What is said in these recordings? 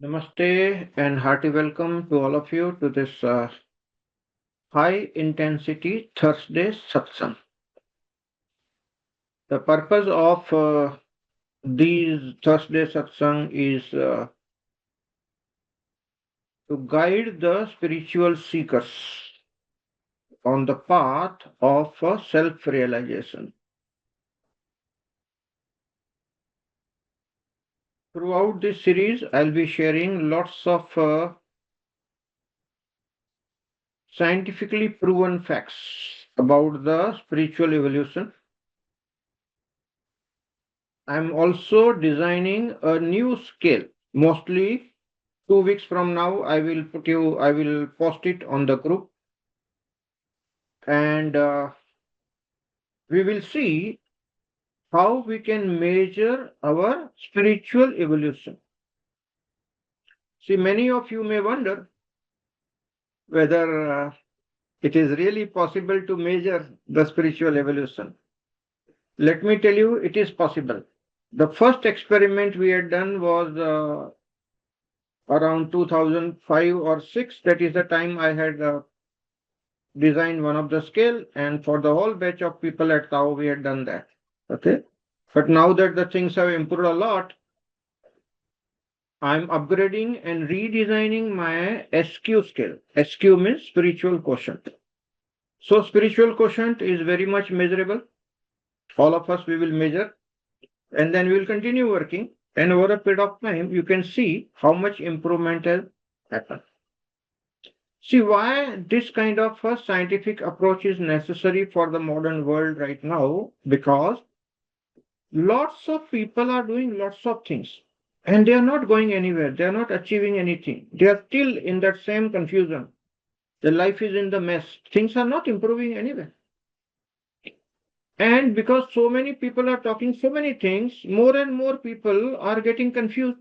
Namaste and hearty welcome to all of you to this high intensity Thursday Satsang. The purpose of these Thursday Satsang is to guide the spiritual seekers on the path of self realization. Throughout this series, I'll be sharing lots of scientifically proven facts about the spiritual evolution. I'm also designing a new scale. Mostly 2 weeks from now, I will post it on the group and we will see how we can measure our spiritual evolution. See, many of you may wonder whether it is really possible to measure the spiritual evolution. Let me tell you, it is possible. The first experiment we had done was around 2005 or 6. That is the time I had designed one of the scale, and for the whole batch of people at Tao, we had done that. Okay. But now that the things have improved a lot, I'm upgrading and redesigning my SQ scale. SQ means spiritual quotient. So spiritual quotient is very much measurable. All of us, we will measure, and then we will continue working. And over a period of time, you can see how much improvement has happened. See why this kind of a scientific approach is necessary for the modern world right now, because lots of people are doing lots of things and they are not going anywhere. They are not achieving anything. They are still in that same confusion. The life is in the mess. Things are not improving anywhere. And because so many people are talking so many things, more and more people are getting confused.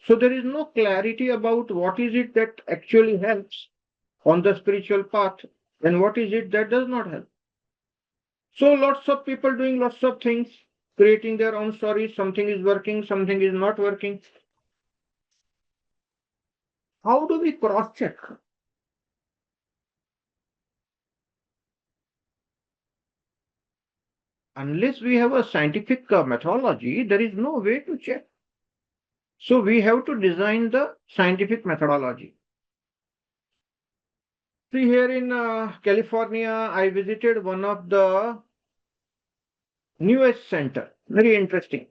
So there is no clarity about what is it that actually helps on the spiritual path and what is it that does not help. So lots of people doing lots of things, creating their own stories. Something is working, something is not working. How do we cross check? Unless we have a scientific methodology, there is no way to check. So we have to design the scientific methodology. See, here in California, I visited one of the newest center. Very interesting.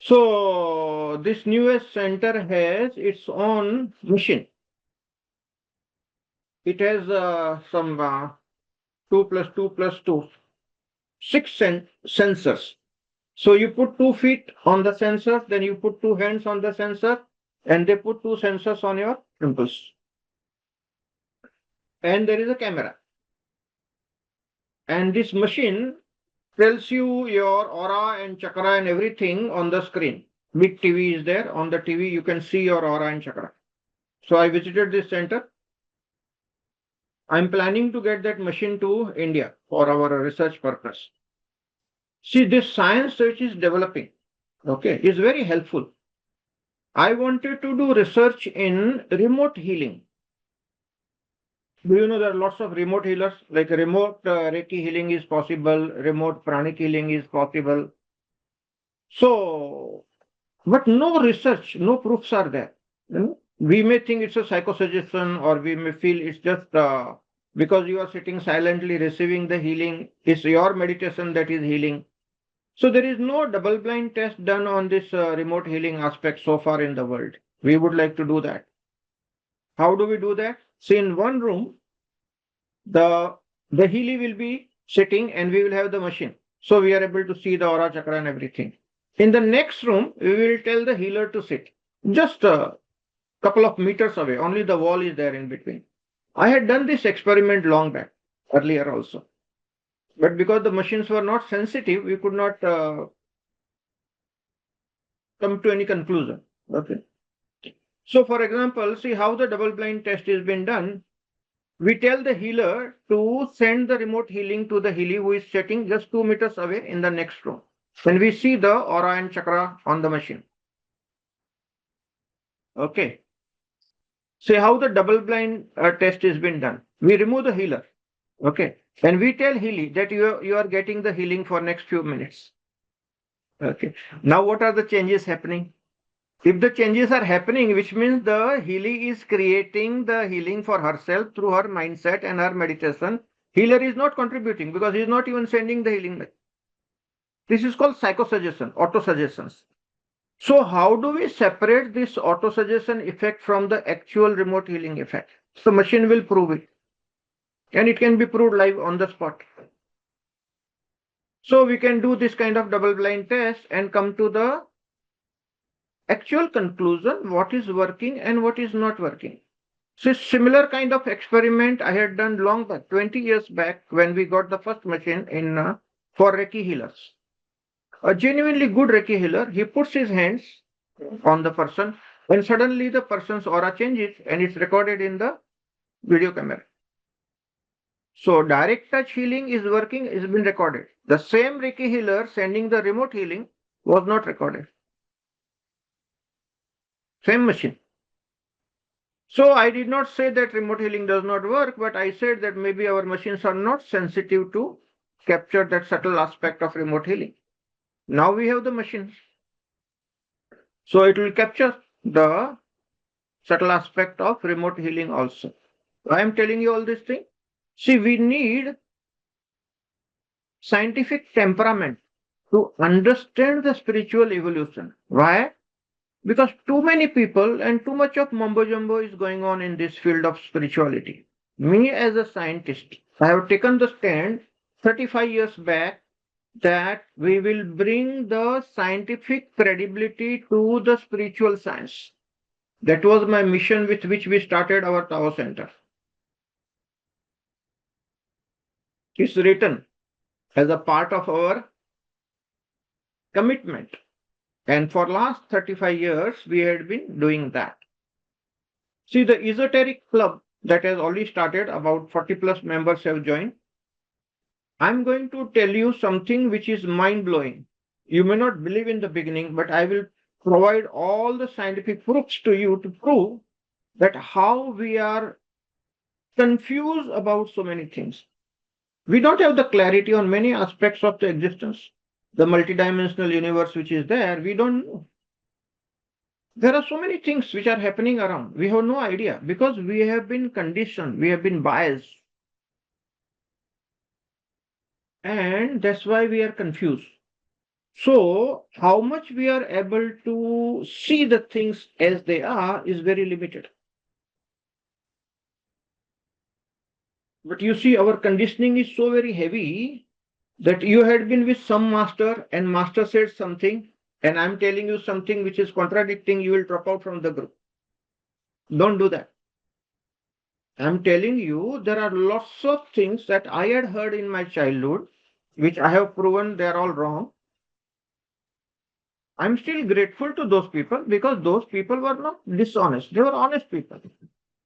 So this newest center has its own machine. It has some 2 plus 2 plus 2, 6 sensors. So you put 2 feet on the sensor, then you put 2 hands on the sensor, and they put 2 sensors on your pimples. And there is a camera. And this machine tells you your aura and chakra and everything on the screen. Big TV is there. On the TV, you can see your aura and chakra. So I visited this center. I'm planning to get that machine to India for our research purpose. See, this science which is developing, okay, is very helpful. I wanted to do research in remote healing. Do you know there are lots of remote healers? Like remote Reiki healing is possible, remote pranic healing is possible. So, but no research, no proofs are there. We may think it's a psychosuggestion, or we may feel it's just because you are sitting silently receiving the healing, it's your meditation that is healing. So there is no double blind test done on this remote healing aspect so far in the world. We would like to do that. How do we do that? See, in one room, the healer will be sitting and we will have the machine. So we are able to see the aura chakra and everything. In the next room, we will tell the healer to sit just a couple of meters away. Only the wall is there in between. I had done this experiment long back, earlier also. But because the machines were not sensitive, we could not come to any conclusion. Okay. So, for example, see how the double blind test is been done. We tell the healer to send the remote healing to the healer who is sitting just 2 meters away in the next room. When we see the aura and chakra on the machine. Okay. See how the double blind test has been done. We remove the healer. Okay. And we tell Healy that you are getting the healing for next few minutes. Okay. Now what are the changes happening? If the changes are happening, which means the Healy is creating the healing for herself through her mindset and her meditation, healer is not contributing because he is not even sending the healing. This is called psychosuggestion, autosuggestions. So how do we separate this autosuggestion effect from the actual remote healing effect? So machine will prove it. And it can be proved live on the spot. So we can do this kind of double blind test and come to the actual conclusion, what is working and what is not working. So similar kind of experiment I had done long back, 20 years back when we got the first machine in for Reiki healers. A genuinely good Reiki healer, he puts his hands on the person and suddenly the person's aura changes and it's recorded in the video camera. So direct touch healing is working, has been recorded. The same Reiki healer sending the remote healing was not recorded. Same machine. So I did not say that remote healing does not work, but I said that maybe our machines are not sensitive to capture that subtle aspect of remote healing. Now we have the machines. So it will capture the subtle aspect of remote healing also. I am telling you all this thing. See, we need scientific temperament to understand the spiritual evolution. Why? Because too many people and too much of mumbo jumbo is going on in this field of spirituality. Me as a scientist, I have taken the stand 35 years back that we will bring the scientific credibility to the spiritual science. That was my mission with which we started our Tao Center. It's written as a part of our commitment. And for last 35 years, we had been doing that. See, the esoteric club that has already started, about 40 plus members have joined. I'm going to tell you something which is mind blowing. You may not believe in the beginning, but I will provide all the scientific proofs to you to prove that how we are confused about so many things. We don't have the clarity on many aspects of the existence. The multidimensional universe which is there, we don't know. There are so many things which are happening around. We have no idea because we have been conditioned, we have been biased. And that's why we are confused. So, how much we are able to see the things as they are is very limited. But you see, our conditioning is so very heavy that you had been with some master and master said something, and I'm telling you something which is contradicting, you will drop out from the group. Don't do that. I'm telling you, there are lots of things that I had heard in my childhood, which I have proven they're all wrong. I'm still grateful to those people because those people were not dishonest. They were honest people.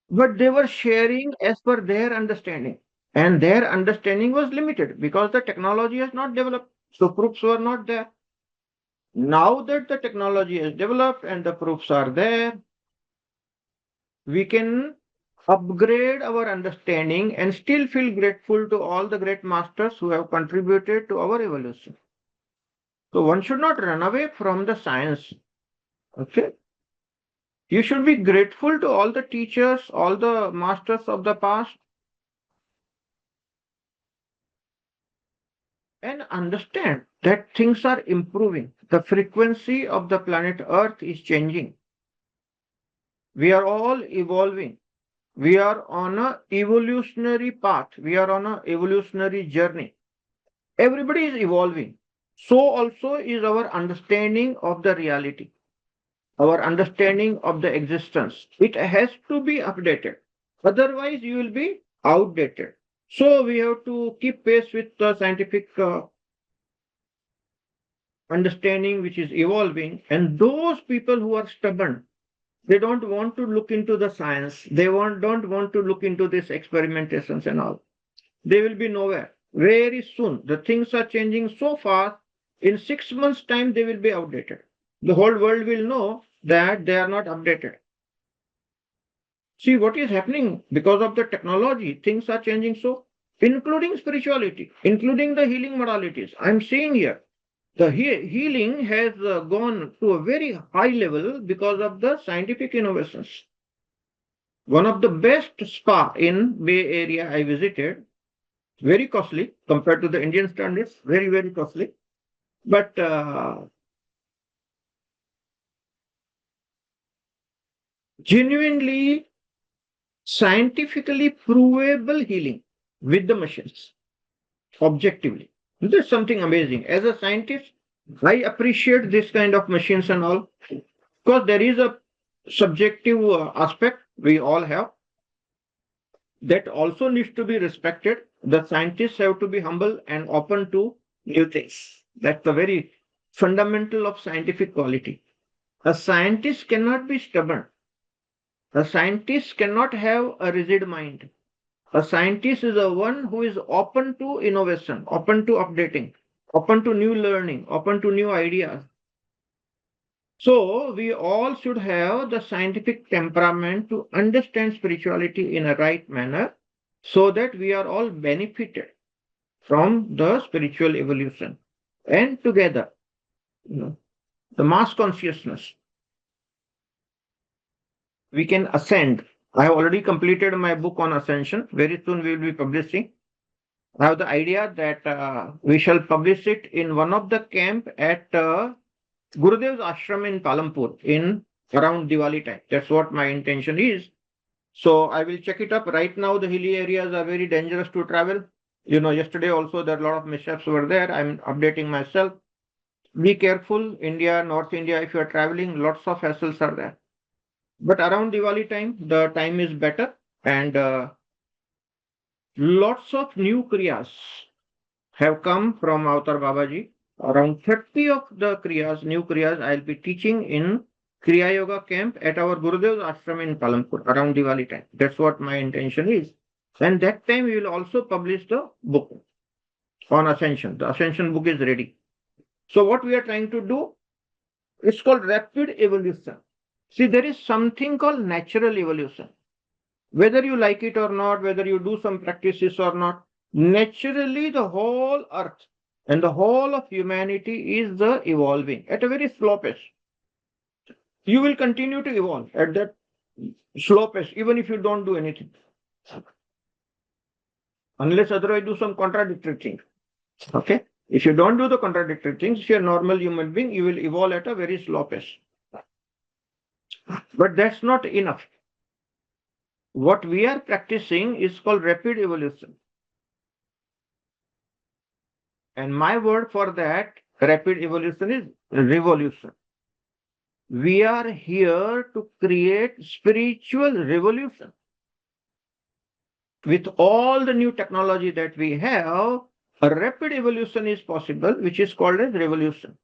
But they were sharing as per their understanding. And their understanding was limited because the technology has not developed. So proofs were not there. Now that the technology has developed and the proofs are there, we can upgrade our understanding and still feel grateful to all the great masters who have contributed to our evolution. So one should not run away from the science. Okay. You should be grateful to all the teachers, all the masters of the past, and understand that things are improving. The frequency of the planet Earth is changing. We are all evolving. We are on a evolutionary path. We are on a evolutionary journey. Everybody is evolving. So also is our understanding of the reality, our understanding of the existence. It has to be updated. Otherwise, you will be outdated. So we have to keep pace with the scientific understanding which is evolving. And those people who are stubborn, they don't want to look into the science. They don't want to look into these experimentations and all. They will be nowhere. Very soon, the things are changing so fast. In 6 months' time, they will be outdated. The whole world will know that they are not updated. See what is happening because of the technology. Things are changing so, including spirituality, including the healing modalities. I'm seeing here the healing has gone to a very high level because of the scientific innovations. One of the best spa in Bay Area I visited, very costly compared to the Indian standards, very, very costly. But genuinely scientifically provable healing with the machines, objectively. This is something amazing. As a scientist, I appreciate this kind of machines and all because there is a subjective aspect we all have that also needs to be respected. The scientists have to be humble and open to new things. That's the very fundamental of scientific quality. A scientist cannot be stubborn. A scientist cannot have a rigid mind. A scientist is the one who is open to innovation, open to updating, open to new learning, open to new ideas. So we all should have the scientific temperament to understand spirituality in a right manner so that we are all benefited from the spiritual evolution. And together, the mass consciousness, we can ascend. I have already completed my book on ascension. Very soon we will be publishing. I have the idea that we shall publish it in one of the camp at Gurudev's ashram in Palampur in around Diwali time. That's what my intention is. So I will check it up. Right now, the hilly areas are very dangerous to travel. Yesterday also there are a lot of mishaps were there. I'm updating myself. Be careful, India, North India. If you are traveling, lots of hassles are there. But around Diwali time, the time is better and lots of new kriyas have come from Avatar Babaji. Around 30 of the kriyas, new kriyas, I'll be teaching in Kriya Yoga camp at our Gurudev's ashram in Palampur around Diwali time. That's what my intention is. And that time we will also publish the book on ascension. The ascension book is ready. So what we are trying to do, it's called rapid evolution. See, there is something called natural evolution. Whether you like it or not, whether you do some practices or not, naturally the whole earth and the whole of humanity is the evolving at a very slow pace. You will continue to evolve at that slow pace, even if you don't do anything. Unless otherwise do some contradictory things. Okay? If you don't do the contradictory things, if you're a normal human being, you will evolve at a very slow pace. But that's not enough. What we are practicing is called rapid evolution. And my word for that rapid evolution is revolution. We are here to create spiritual revolution. With all the new technology that we have, a rapid evolution is possible, which is called as revolution.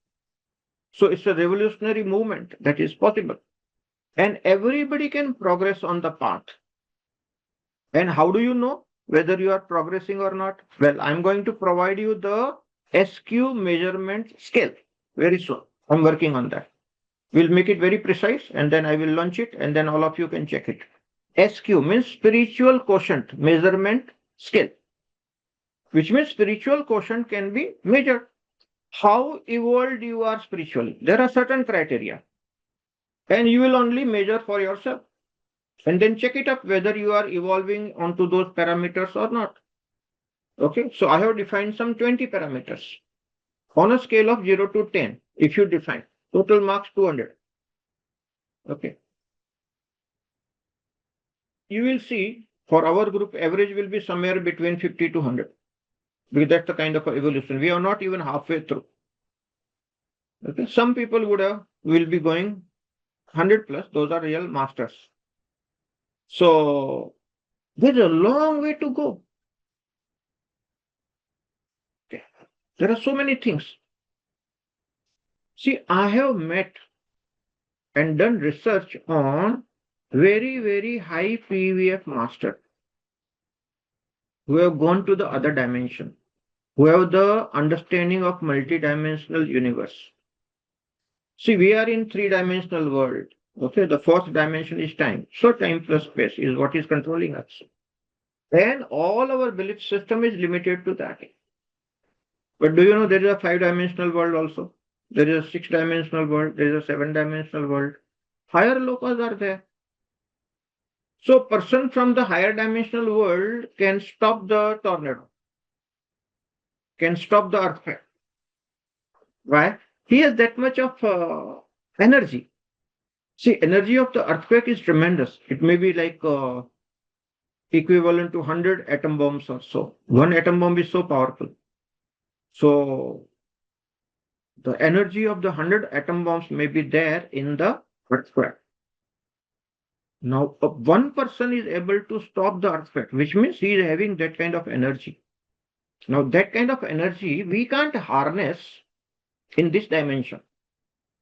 So it's a revolutionary movement that is possible. And everybody can progress on the path. And how do you know whether you are progressing or not? Well, I'm going to provide you the SQ measurement scale very soon. I'm working on that. We'll make it very precise and then I will launch it and then all of you can check it. SQ means spiritual quotient measurement scale, which means spiritual quotient can be measured. How evolved you are spiritually. There are certain criteria and you will only measure for yourself and then check it up whether you are evolving onto those parameters or not. Okay, so I have defined some 20 parameters on a scale of 0 to 10. If you define total marks 200. Okay. You will see for our group average will be somewhere between 50 to 100 because that's the kind of evolution. We are not even halfway through. Okay. Some people will be going 100 plus. Those are real masters. So there's a long way to go. Okay. There are so many things. See, I have met and done research on very, very high PVF master who have gone to the other dimension, who have the understanding of multidimensional universe. See, we are in three-dimensional world. Okay, the fourth dimension is time. So time plus space is what is controlling us. And all our belief system is limited to that. But do you know there is a five-dimensional world also? There is a six-dimensional world. There is a seven-dimensional world. Higher lokas are there. So person from the higher dimensional world can stop the tornado, can stop the earthquake. Why? He has that much of energy. See, energy of the earthquake is tremendous. It may be like equivalent to 100 atom bombs or so. One atom bomb is so powerful. So the energy of the 100 atom bombs may be there in the earthquake. Now, one person is able to stop the earthquake, which means he is having that kind of energy. Now, that kind of energy we can't harness in this dimension.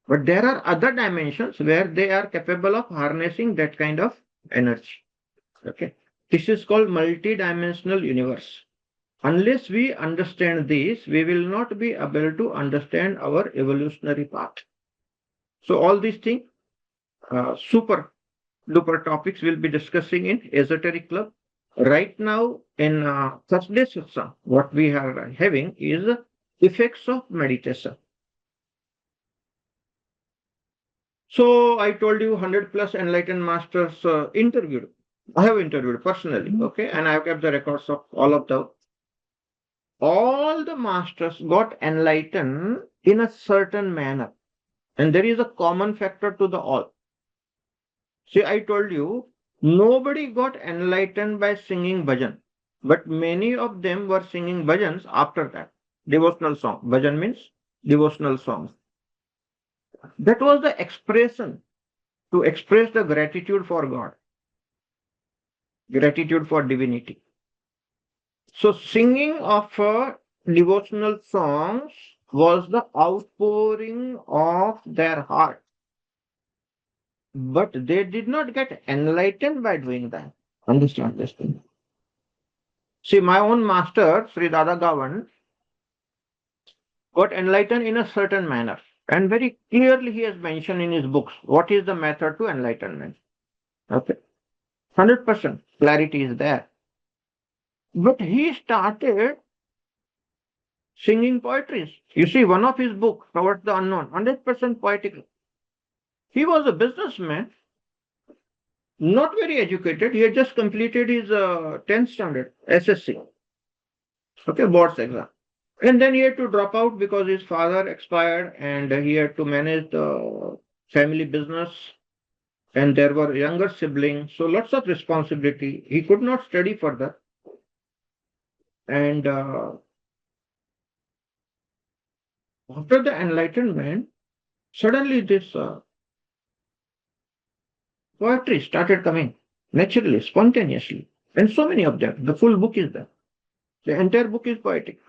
But there are other dimensions where they are capable of harnessing that kind of energy. Okay. This is called multi-dimensional universe. Unless we understand this, we will not be able to understand our evolutionary path. So all these things, super duper topics we'll be discussing in Esoteric Club. Right now in Thursday Satsang, what we are having is effects of meditation. So I told you 100 plus enlightened masters interviewed. I have interviewed personally, okay, and I have kept the records of all of them. All the masters got enlightened in a certain manner, and there is a common factor to the all. See, I told you nobody got enlightened by singing bhajan, but many of them were singing bhajans after that. Devotional song. Bhajan means devotional songs. That was the expression to express the gratitude for God, gratitude for divinity. So singing of devotional songs was the outpouring of their heart. But they did not get enlightened by doing that. Understand this thing. See, my own master, Sri Dada Gavan, got enlightened in a certain manner. And very clearly he has mentioned in his books what is the method to enlightenment. Okay. 100% clarity is there. But he started singing poetries. You see, one of his books, Towards the Unknown, 100% poetical. He was a businessman, not very educated. He had just completed his 10th standard, SSC, okay, boards exam. And then he had to drop out because his father expired and he had to manage the family business. And there were younger siblings, so lots of responsibility. He could not study further. And after the enlightenment, suddenly this poetry started coming naturally, spontaneously. And so many of them. The full book is there. The entire book is poetic.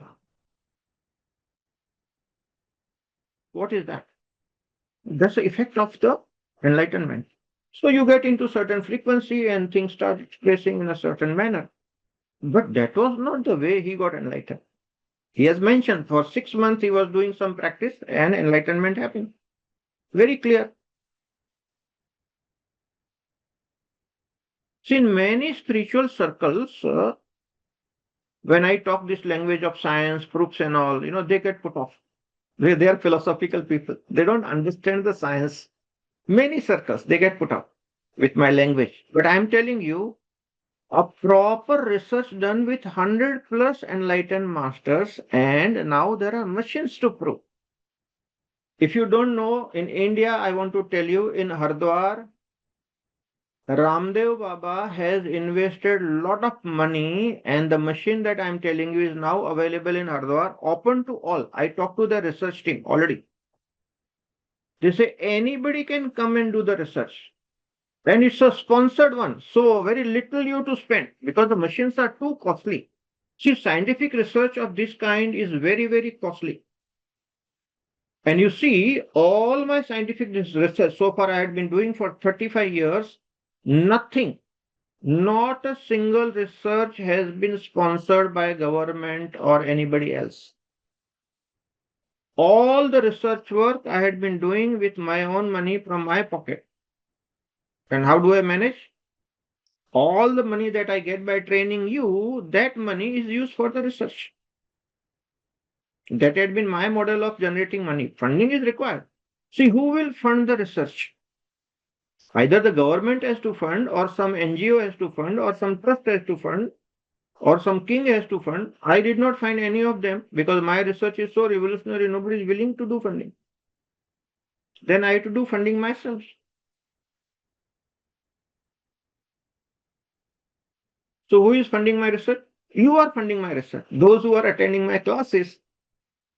What is that? That's the effect of the enlightenment. So you get into certain frequency and things start expressing in a certain manner. But that was not the way he got enlightened. He has mentioned for 6 months he was doing some practice and enlightenment happened. Very clear. See, in many spiritual circles, when I talk this language of science, proofs and all, they get put off. They are philosophical people. They don't understand the science. Many circles, they get put off with my language. But I'm telling you, a proper research done with 100 plus enlightened masters, and now there are machines to prove. If you don't know, in India, I want to tell you, in Hardwar, Ramdev Baba has invested a lot of money, and the machine that I'm telling you is now available in Hardwar, open to all. I talked to the research team already. They say anybody can come and do the research. And it's a sponsored one, so very little you to spend because the machines are too costly. See, scientific research of this kind is very, very costly. And you see, all my scientific research so far I had been doing for 35 years, nothing, not a single research has been sponsored by government or anybody else. All the research work I had been doing with my own money from my pocket. And how do I manage? All the money that I get by training you, that money is used for the research. That had been my model of generating money. Funding is required. See, who will fund the research? Either the government has to fund, or some NGO has to fund, or some trust has to fund, or some king has to fund. I did not find any of them because my research is so revolutionary, nobody is willing to do funding. Then I have to do funding myself. So who is funding my research? You are funding my research. Those who are attending my classes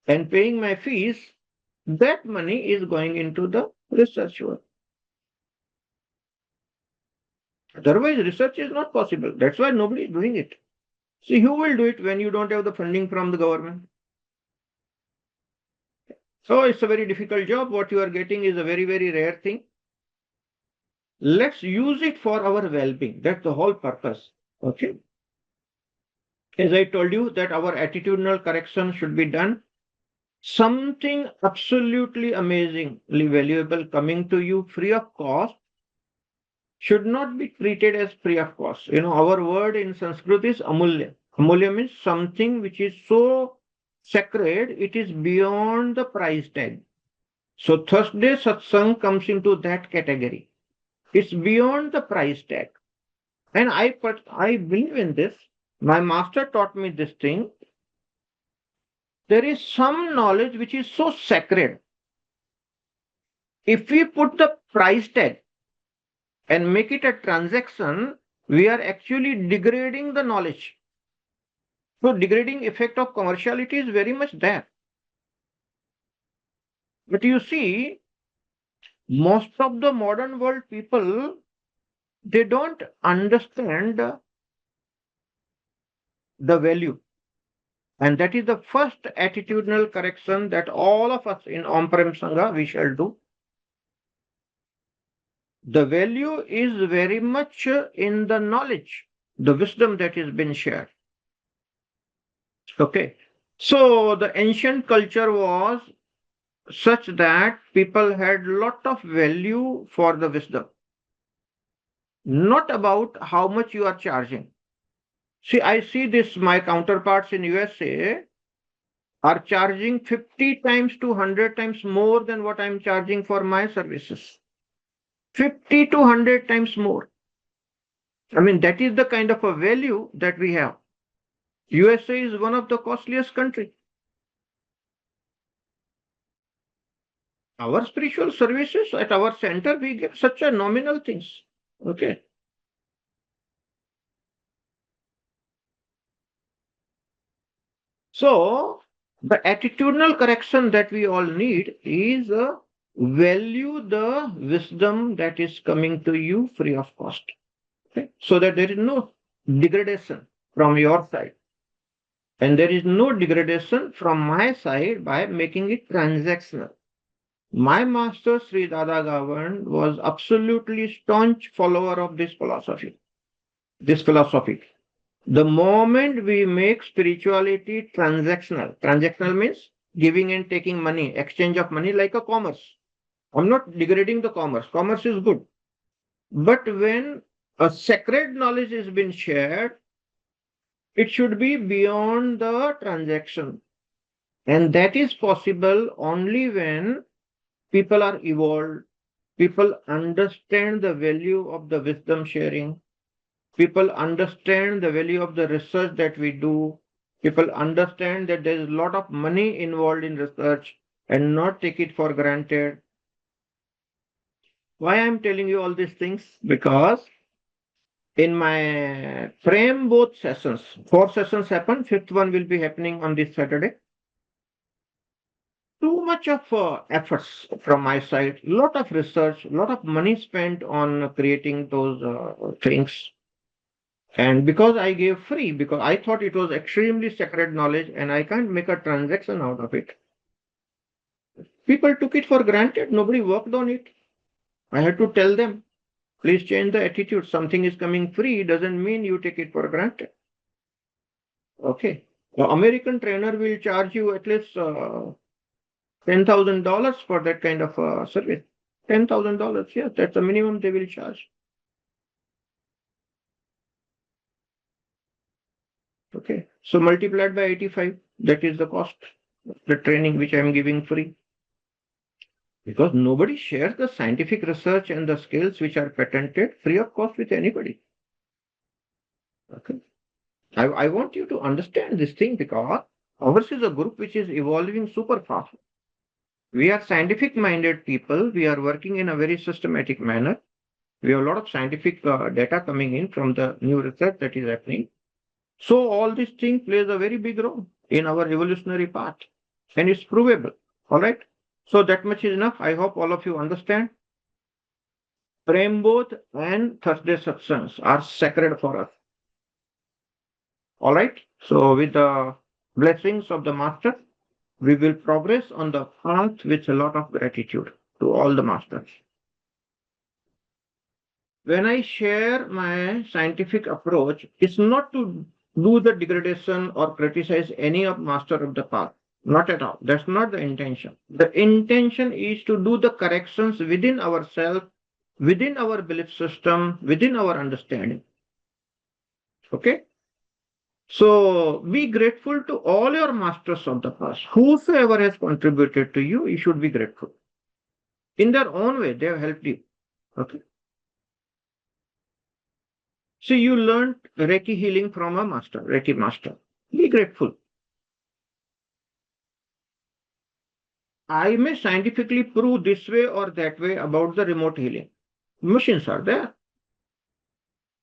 and paying my fees, that money is going into the research work. Otherwise, research is not possible. That's why nobody is doing it. See, who will do it when you don't have the funding from the government? So it's a very difficult job. What you are getting is a very, very rare thing. Let's use it for our well-being. That's the whole purpose. Okay. As I told you that our attitudinal correction should be done. Something absolutely amazingly valuable coming to you free of cost should not be treated as free of cost. Our word in Sanskrit is amulya. Amulya means something which is so sacred, it is beyond the price tag. So Thursday Satsang comes into that category. It's beyond the price tag. And I believe in this. My master taught me this thing. There is some knowledge which is so sacred. If we put the price tag and make it a transaction, we are actually degrading the knowledge. So degrading effect of commerciality is very much there. But you see, most of the modern world people, they don't understand the value. And that is the first attitudinal correction that all of us in Om Prem Sangha we shall do. The value is very much in the knowledge, the wisdom that has been shared. Okay. So the ancient culture was such that people had lot of value for the wisdom, not about how much you are charging. See, I see this, my counterparts in USA are charging 50 times to 100 times more than what I'm charging for my services. 50 to 100 times more. I mean, that is the kind of a value that we have. USA is one of the costliest countries. Our spiritual services at our center, we give such a nominal things. Okay. So the attitudinal correction that we all need is value the wisdom that is coming to you free of cost. Okay? So that there is no degradation from your side. And there is no degradation from my side by making it transactional. My master Sri Dada Gavan was absolutely staunch follower of this philosophy. The moment we make spirituality transactional means giving and taking money, exchange of money like a commerce. I'm not degrading the commerce. Commerce is good. But when a sacred knowledge has been shared, it should be beyond the transaction. And that is possible only when people are evolved, people understand the value of the wisdom sharing, people understand the value of the research that we do, people understand that there is a lot of money involved in research and not take it for granted. Why I'm telling you all these things? Because in my Prem both sessions, 4 sessions happen, fifth one will be happening on this Saturday. Too much of efforts from my side, lot of research, lot of money spent on creating those things. And because I gave free, because I thought it was extremely sacred knowledge and I can't make a transaction out of it. People took it for granted. Nobody worked on it. I had to tell them, please change the attitude. Something is coming free doesn't mean you take it for granted. Okay. The American trainer will charge you at least $10,000 for that kind of service. $10,000, yes, that's the minimum they will charge. So multiplied by 85, that is the cost, the training which I am giving free. Because nobody shares the scientific research and the skills which are patented free of cost with anybody. Okay. I want you to understand this thing because ours is a group which is evolving super fast. We are scientific minded people. We are working in a very systematic manner. We have a lot of scientific data coming in from the new research that is happening. So all this thing plays a very big role in our evolutionary path and it's provable. All right. So that much is enough. I hope all of you understand. Prem both and Thursday satsangs are sacred for us. All right. So with the blessings of the master, we will progress on the path with a lot of gratitude to all the masters. When I share my scientific approach, it's not to do the degradation or criticize any of master of the path. Not at all. That's not the intention. The intention is to do the corrections within ourselves, within our belief system, within our understanding. Okay? So be grateful to all your masters of the past. Whosoever has contributed to you, you should be grateful. In their own way, they have helped you. Okay. So you learned Reiki healing from a master, Reiki master. Be grateful. I may scientifically prove this way or that way about the remote healing. Machines are there.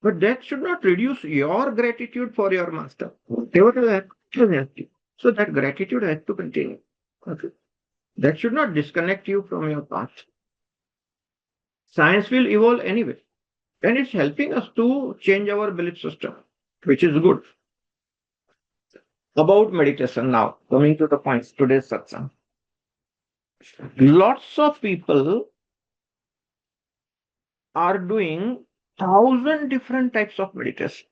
But that should not reduce your gratitude for your master. Whatever has helped you. So that gratitude has to continue. Okay. That should not disconnect you from your path. Science will evolve anyway. And it's helping us to change our belief system, which is good. About meditation now, coming to the points today's satsang. Lots of people are doing 1,000 different types of meditation.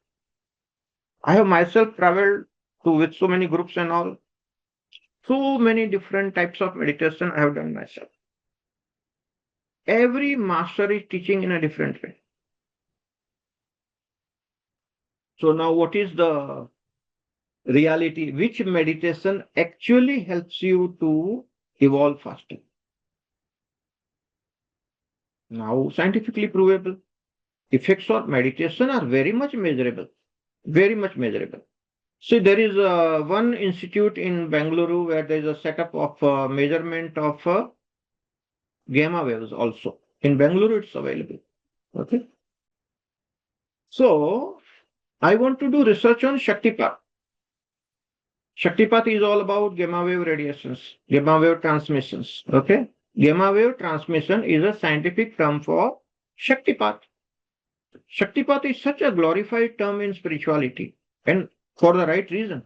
I have myself traveled to with so many groups and all. So many different types of meditation I have done myself. Every master is teaching in a different way. So now what is the reality? Which meditation actually helps you to evolve faster? Now scientifically provable. Effects of meditation are very much measurable. Very much measurable. See, there is one institute in Bangalore where there is a setup of measurement of gamma waves also. In Bangalore, it's available. Okay. So, I want to do research on Shaktipat. Shaktipat is all about gamma wave radiations, gamma wave transmissions. Okay. Gamma wave transmission is a scientific term for Shaktipat. Shaktipat is such a glorified term in spirituality and for the right reason.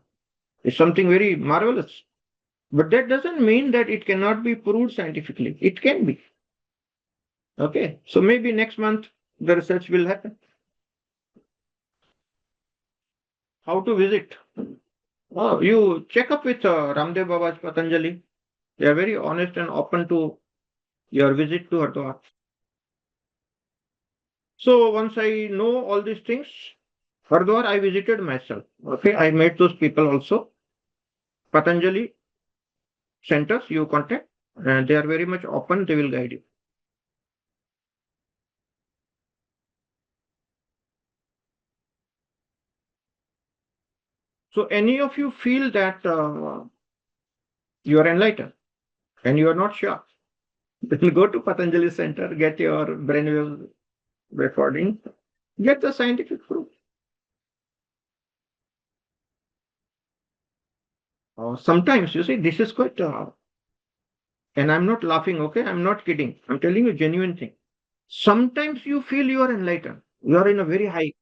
It's something very marvelous. But that doesn't mean that it cannot be proved scientifically. It can be. Okay. So maybe next month the research will happen. How to visit? Oh, you check up with Ramdev Baba's Patanjali. They are very honest and open to your visit to Hardwar. So once I know all these things, Hardwar I visited myself. Okay, I met those people also. Patanjali centers you contact, and they are very much open. They will guide you. So any of you feel that you are enlightened and you are not sure, then go to Patanjali Center, get your brainwave recording, get the scientific proof. Sometimes you see this is quite, and I'm not laughing. Okay, I'm not kidding. I'm telling you genuine thing. Sometimes you feel you are enlightened. You are in a very high,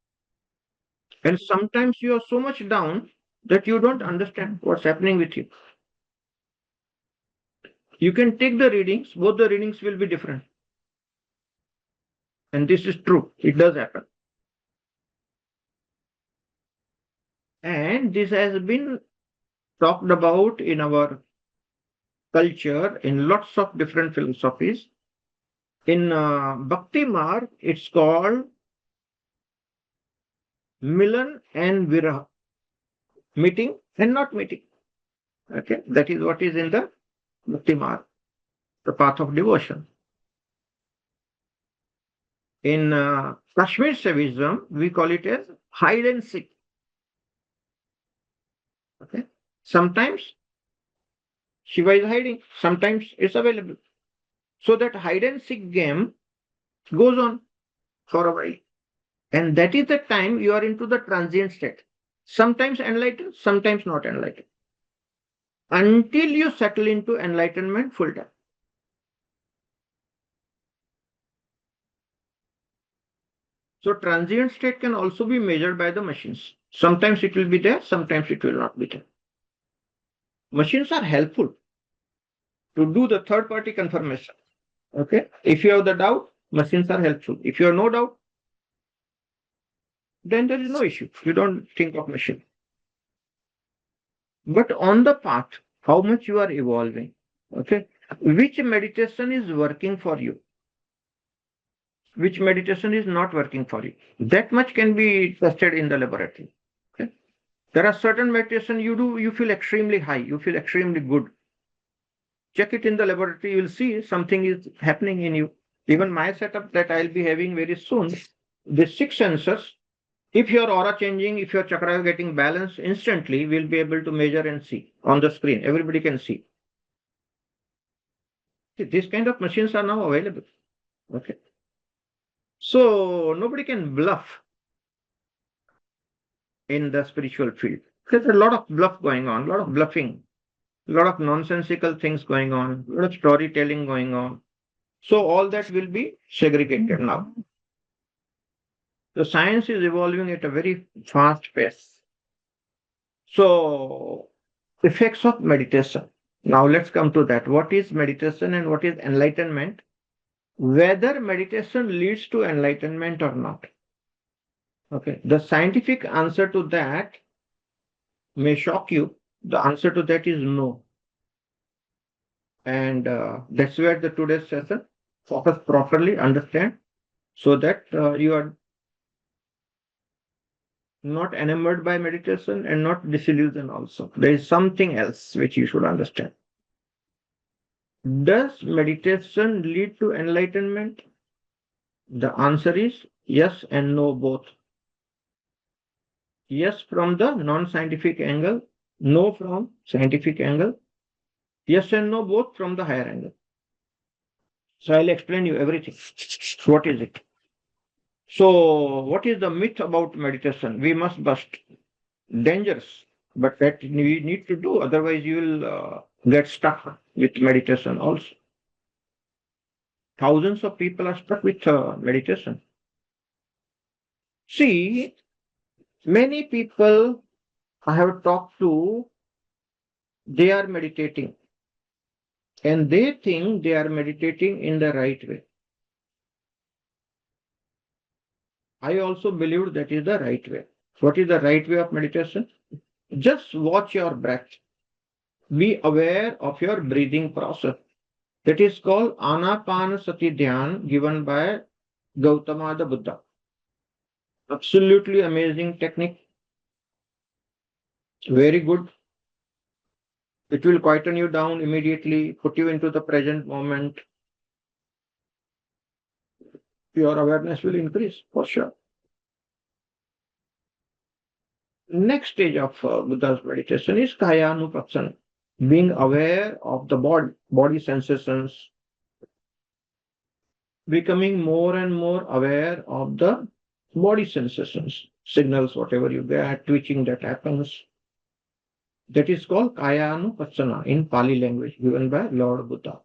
and sometimes you are so much down that you don't understand what's happening with you. You can take the readings. Both the readings will be different. And this is true. It does happen. And this has been talked about in our culture in lots of different philosophies. In Bhakti Marg, it's called Milan and Viraha. meeting and not meeting. Okay, that is what is in the Bhakti Marg, the path of devotion. In Kashmir Shaivism, we call it as hide and seek. Okay, sometimes Shiva is hiding, sometimes it's available. So that hide and seek game goes on for a while. And that is the time you are into the transient state. Sometimes enlightened, sometimes not enlightened. Until you settle into enlightenment full time. So transient state can also be measured by the machines. Sometimes it will be there, sometimes it will not be there. Machines are helpful to do the third party confirmation. Okay. If you have the doubt, machines are helpful. If you have no doubt, then there is no issue. You don't think of machine. But on the path, how much you are evolving. Okay. Which meditation is working for you? Which meditation is not working for you? That much can be tested in the laboratory. Okay. There are certain meditation you do, you feel extremely high, you feel extremely good. Check it in the laboratory, you will see something is happening in you. Even my setup that I'll be having very soon, the 6 sensors, if your aura changing, if your chakra is getting balanced, instantly we'll be able to measure and see on the screen. Everybody can see. See, these kind of machines are now available. Okay. So nobody can bluff in the spiritual field. There's a lot of bluff going on, a lot of bluffing, a lot of nonsensical things going on, a lot of storytelling going on. So all that will be segregated now. The science is evolving at a very fast pace. So effects of meditation. Now let's come to that. What is meditation and what is enlightenment? Whether meditation leads to enlightenment or not. Okay. The scientific answer to that may shock you. The answer to that is no. And that's where the today's session focus properly, understand, so that you are not enamored by meditation and not disillusioned also. There is something else which you should understand. Does meditation lead to enlightenment? The answer is yes and no both. Yes from the non-scientific angle, no from scientific angle. Yes and no both from the higher angle. So I'll explain you everything. What is it? So what is the myth about meditation? We must bust. Dangerous, but that we need to do, otherwise you will get stuck with meditation also. Thousands of people are stuck with meditation. See, many people I have talked to, they are meditating and they think they are meditating in the right way. I also believe that is the right way. What is the right way of meditation? Just watch your breath. Be aware of your breathing process. That is called Anapanasati Dhyan, given by Gautama the Buddha. Absolutely amazing technique. Very good. It will quieten you down immediately, put you into the present moment. Your awareness will increase for sure. Next stage of Buddha's meditation is Kayanupassana, being aware of the body sensations, becoming more and more aware of the body sensations, signals, whatever you get, twitching that happens. That is called Kayanupassana in Pali language, given by Lord Buddha.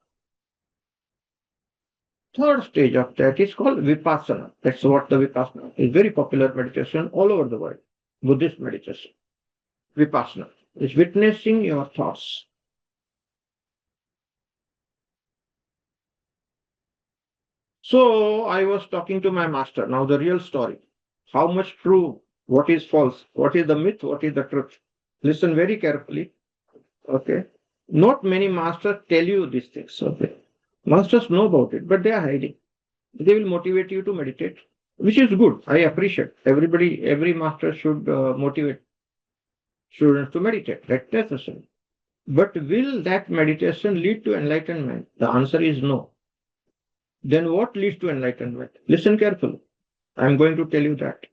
Third stage of that is called Vipassana. That's what the Vipassana is. Very popular meditation all over the world. Buddhist meditation. Vipassana is witnessing your thoughts. So I was talking to my master. Now the real story. How much true? What is false? What is the myth? What is the truth? Listen very carefully. Okay. Not many masters tell you these things. Okay. Masters know about it, but they are hiding. They will motivate you to meditate, which is good. I appreciate. Every master should motivate. students to meditate. That's necessary. But will that meditation lead to enlightenment? The answer is no. Then what leads to enlightenment? Listen carefully. I'm going to tell you that.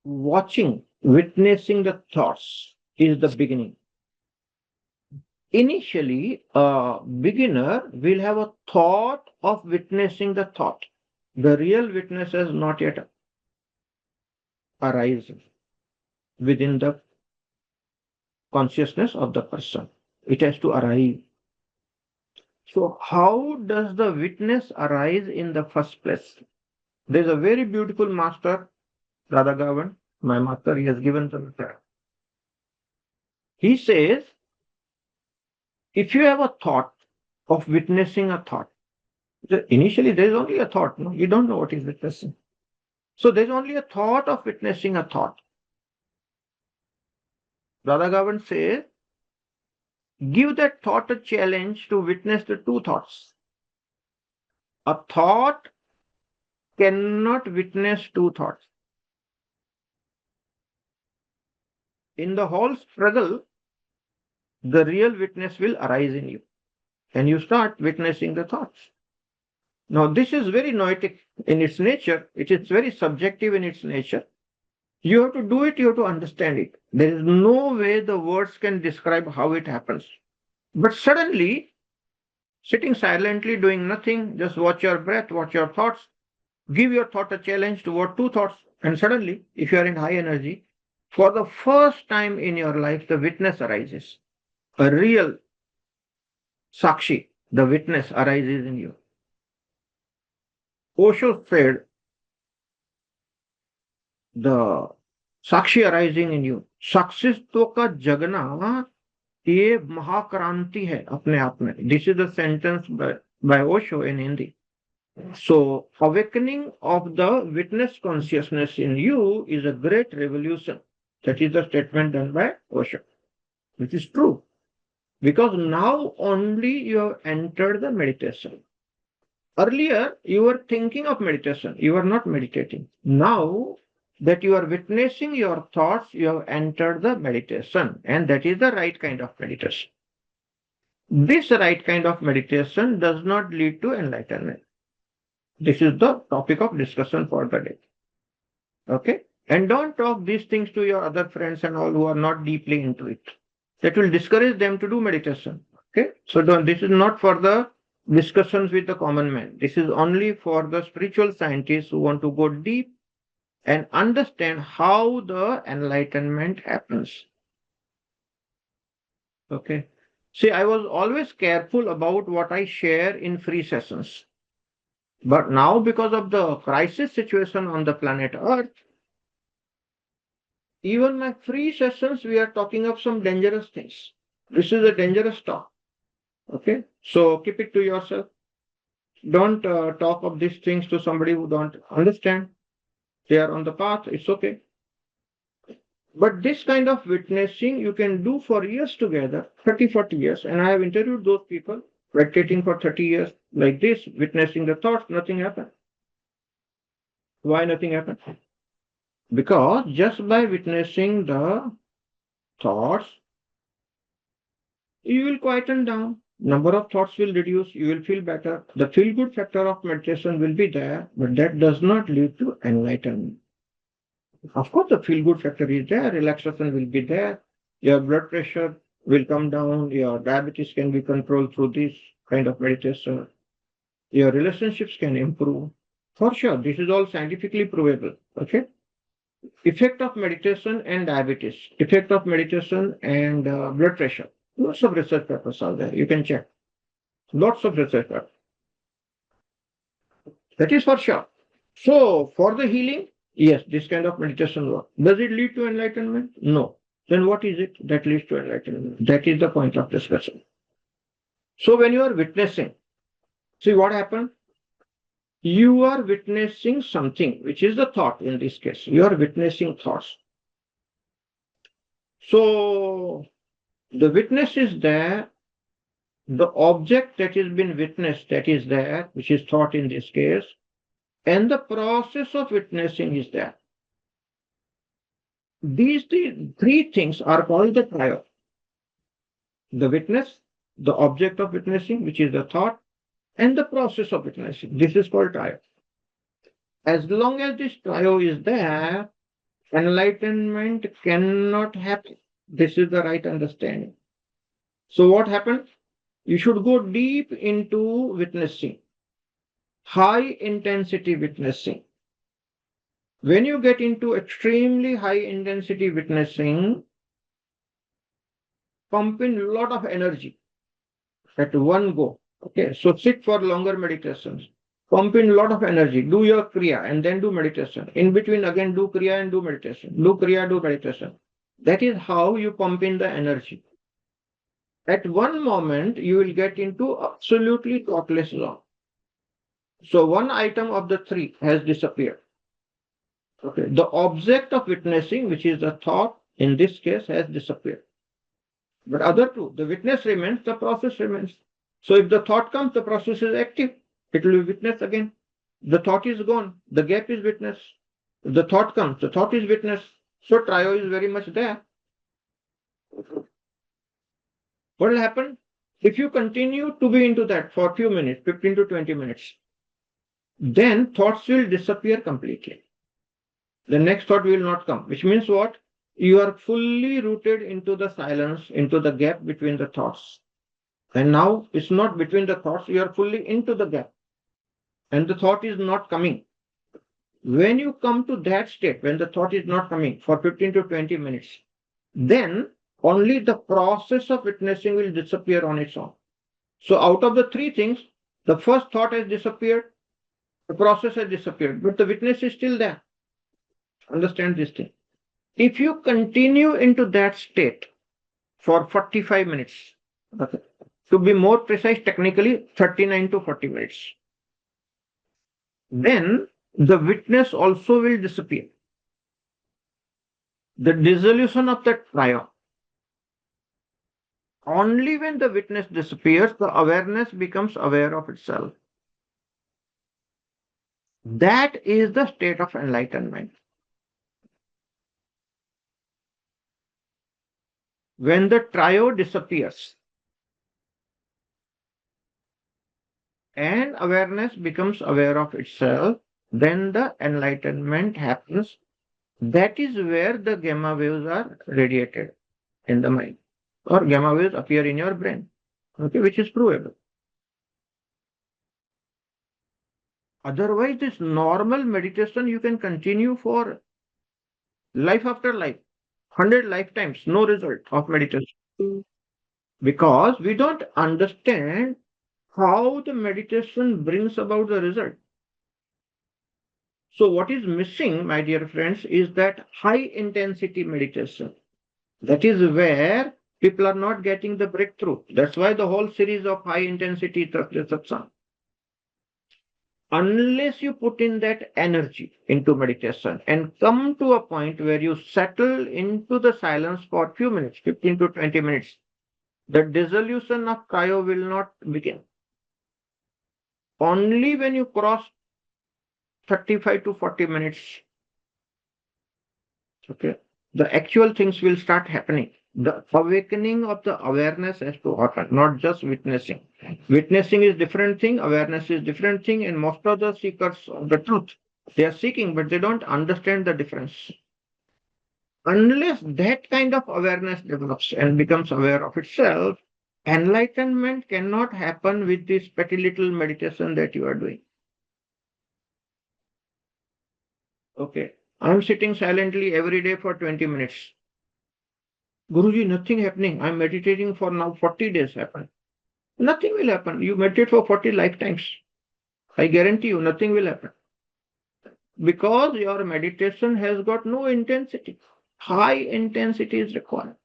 Watching, witnessing the thoughts is the beginning. Initially, a beginner will have a thought of witnessing the thought. The real witness has not yet arisen within the consciousness of the person. It has to arrive. So, how does the witness arise in the first place? There's a very beautiful master, Radhagavan, my master, he has given the method. He says, if you have a thought of witnessing a thought, initially there is only a thought, no? You don't know what is witnessing. So there's only a thought of witnessing a thought. Radhagavan says, give that thought a challenge to witness the two thoughts. A thought cannot witness two thoughts. In the whole struggle, the real witness will arise in you, and you start witnessing the thoughts. Now, this is very noetic in its nature. It is very subjective in its nature. You have to do it, you have to understand it. There is no way the words can describe how it happens. But suddenly, sitting silently, doing nothing, just watch your breath, watch your thoughts, give your thought a challenge toward two thoughts, and suddenly, if you are in high energy, for the first time in your life, the witness arises. A real Sakshi, the witness arises in you. Osho said, the Sakshi arising in you, साक्षित्व का जगना ये महाक्रांति है अपने आप में. This is the sentence by Osho in Hindi. So, awakening of the witness consciousness in you is a great revolution. That is the statement done by Osho, which is true. Because now only you have entered the meditation. Earlier, you were thinking of meditation. You were not meditating. Now that you are witnessing your thoughts, you have entered the meditation. And that is the right kind of meditation. This right kind of meditation does not lead to enlightenment. This is the topic of discussion for the day. Okay? And don't talk these things to your other friends and all who are not deeply into it. That will discourage them to do meditation. Okay? So this is not for the discussions with the common man. This is only for the spiritual scientists who want to go deep and understand how the enlightenment happens. Okay? See, I was always careful about what I share in free sessions. But now, because of the crisis situation on the planet Earth, even my free sessions, we are talking of some dangerous things. This is a dangerous talk. Okay? So keep it to yourself. Don't talk of these things to somebody who don't understand. They are on the path. It's okay. But this kind of witnessing you can do for years together, 30, 40 years. And I have interviewed those people meditating for 30 years like this, witnessing the thoughts, nothing happened. Why nothing happened? Because just by witnessing the thoughts, you will quieten down. Number of thoughts will reduce. You will feel better. The feel-good factor of meditation will be there, but that does not lead to enlightenment. Of course, the feel-good factor is there. Relaxation will be there. Your blood pressure will come down. Your diabetes can be controlled through this kind of meditation. Your relationships can improve. For sure, this is all scientifically provable. Okay? Effect of meditation and diabetes. Effect of meditation and blood pressure. Lots of research papers are there. You can check. Lots of research papers. That is for sure. So, for the healing, yes, this kind of meditation works. Does it lead to enlightenment? No. Then what is it that leads to enlightenment? That is the point of discussion. So, when you are witnessing, see what happened? You are witnessing something, which is the thought in this case. You are witnessing thoughts. So, the witness is there, the object that has been witnessed, that is there, which is thought in this case, and the process of witnessing is there. These three things are called the trio. The witness, the object of witnessing, which is the thought, and the process of witnessing. This is called trio. As long as this trio is there, enlightenment cannot happen. This is the right understanding. So what happens? You should go deep into witnessing, high intensity witnessing. When you get into extremely high intensity witnessing, pump in a lot of energy at one go. Okay, so sit for longer meditations. Pump in a lot of energy. Do your kriya and then do meditation. In between, again, do kriya and do meditation. Do kriya, do meditation. That is how you pump in the energy. At one moment, you will get into absolutely thoughtless zone. So one item of the three has disappeared. Okay, the object of witnessing, which is the thought, in this case, has disappeared. But other two, the witness remains, the process remains. So if the thought comes, the process is active. It will be witnessed again. The thought is gone, the gap is witnessed. If the thought comes, the thought is witnessed. So trio is very much there. What will happen? If you continue to be into that for a few minutes, 15 to 20 minutes, then thoughts will disappear completely. The next thought will not come, which means what? You are fully rooted into the silence, into the gap between the thoughts. And now it's not between the thoughts, you are fully into the gap. And the thought is not coming. When you come to that state, when the thought is not coming for 15 to 20 minutes, then only the process of witnessing will disappear on its own. So out of the three things, the first thought has disappeared, the process has disappeared, but the witness is still there. Understand this thing. If you continue into that state for 45 minutes, okay, to be more precise, technically 39 to 40 minutes, then the witness also will disappear. The dissolution of the trio. Only when the witness disappears, the awareness becomes aware of itself. That is the state of enlightenment. When the trio disappears and awareness becomes aware of itself, then the enlightenment happens. That is where the gamma waves are radiated in the mind, or gamma waves appear in your brain, okay, which is provable. Otherwise, this normal meditation you can continue for life after life, 100 lifetimes, no result of meditation. Because we don't understand how the meditation brings about the result. So what is missing, my dear friends, is that high intensity meditation. That is where people are not getting the breakthrough. That's why the whole series of high intensity satsang. Unless you put in that energy into meditation and come to a point where you settle into the silence for a few minutes, 15 to 20 minutes, the dissolution of trio will not begin. Only when you cross 35 to 40 minutes, okay, the actual things will start happening. The awakening of the awareness has to happen, not just witnessing. Witnessing is different thing, awareness is different thing, and most of the seekers of the truth, they are seeking, but they don't understand the difference. Unless that kind of awareness develops and becomes aware of itself, enlightenment cannot happen with this petty little meditation that you are doing. Okay, I'm sitting silently every day for 20 minutes. Guruji, nothing happening. I'm meditating for now 40 days happen. Nothing will happen. You meditate for 40 lifetimes. I guarantee you nothing will happen. Because your meditation has got no intensity. High intensity is required.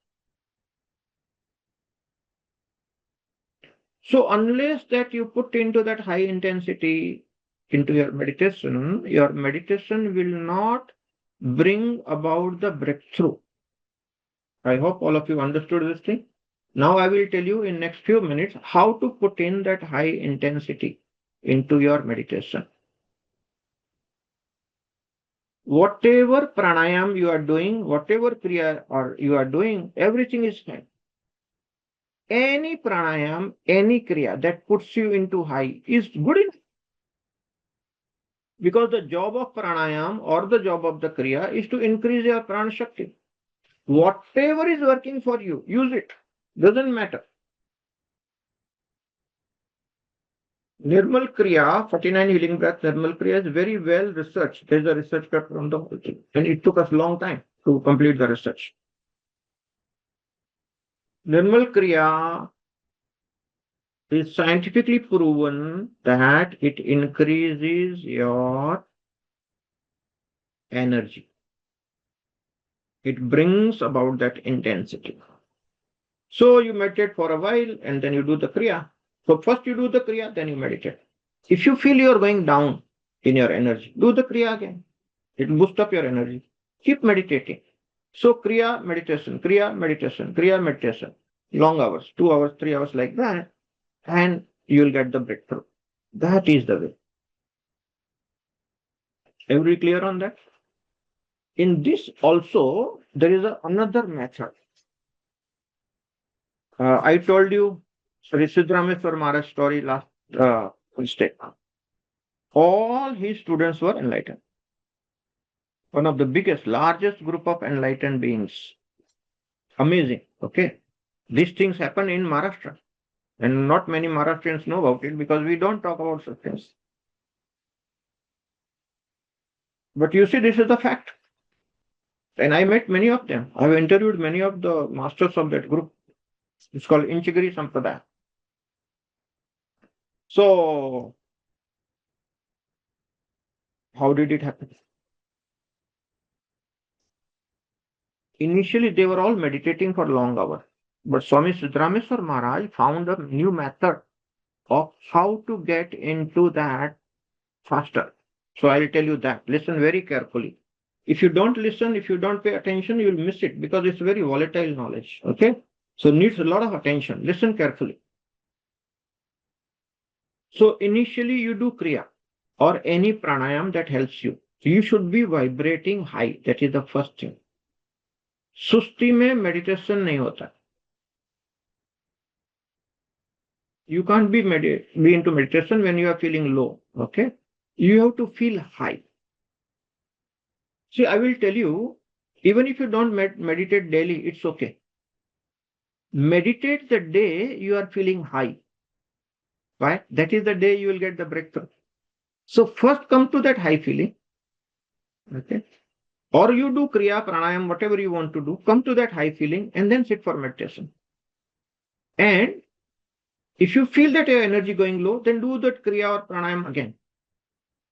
So unless that you put into that high intensity into your meditation will not bring about the breakthrough. I hope all of you understood this thing. Now I will tell you in next few minutes how to put in that high intensity into your meditation. Whatever pranayam you are doing, whatever kriya or you are doing, everything is high. Any pranayam, any kriya that puts you into high is good enough. Because the job of pranayam or the job of the kriya is to increase your prana shakti. Whatever is working for you, use it. Doesn't matter. Nirmal Kriya, 49 healing breath, Nirmal Kriya is very well researched. There's a research paper on the whole thing. And it took us a long time to complete the research. Nirmal Kriya is scientifically proven that it increases your energy. It brings about that intensity. So you meditate for a while and then you do the Kriya. So first you do the Kriya, then you meditate. If you feel you're going down in your energy, do the Kriya again. It will boost up your energy. Keep meditating. So Kriya meditation, Kriya meditation, Kriya meditation. Long hours, 2 hours, 3 hours like that. And you'll get the breakthrough. That is the way. Everybody clear on that? In this also, there is another method. I told you Sri Siddharameswar Maharaj story last Wednesday. All his students were enlightened. One of the biggest, largest group of enlightened beings. Amazing. Okay. These things happen in Maharashtra. And not many Maharashtrians know about it because we don't talk about such things. But you see, this is the fact. And I met many of them. I've interviewed many of the masters of that group. It's called Inchigiri Sampradaya. So, how did it happen? Initially, they were all meditating for long hours. But Swami Siddharameswar Maharaj found a new method of how to get into that faster. So I'll tell you that. Listen very carefully. If you don't listen, if you don't pay attention, you'll miss it because it's very volatile knowledge. Okay? So it needs a lot of attention. Listen carefully. So initially you do Kriya or any pranayam that helps you. You should be vibrating high. That is the first thing. सुस्ती में meditation नहीं होता. You can't be into meditation when you are feeling low. Okay? You have to feel high. See, I will tell you, even if you don't meditate daily, it's okay. Meditate the day you are feeling high. Right? That is the day you will get the breakthrough. So first come to that high feeling. Okay? Or you do Kriya, Pranayam, whatever you want to do, come to that high feeling and then sit for meditation. And if you feel that your energy going low, then do that Kriya or Pranayam again.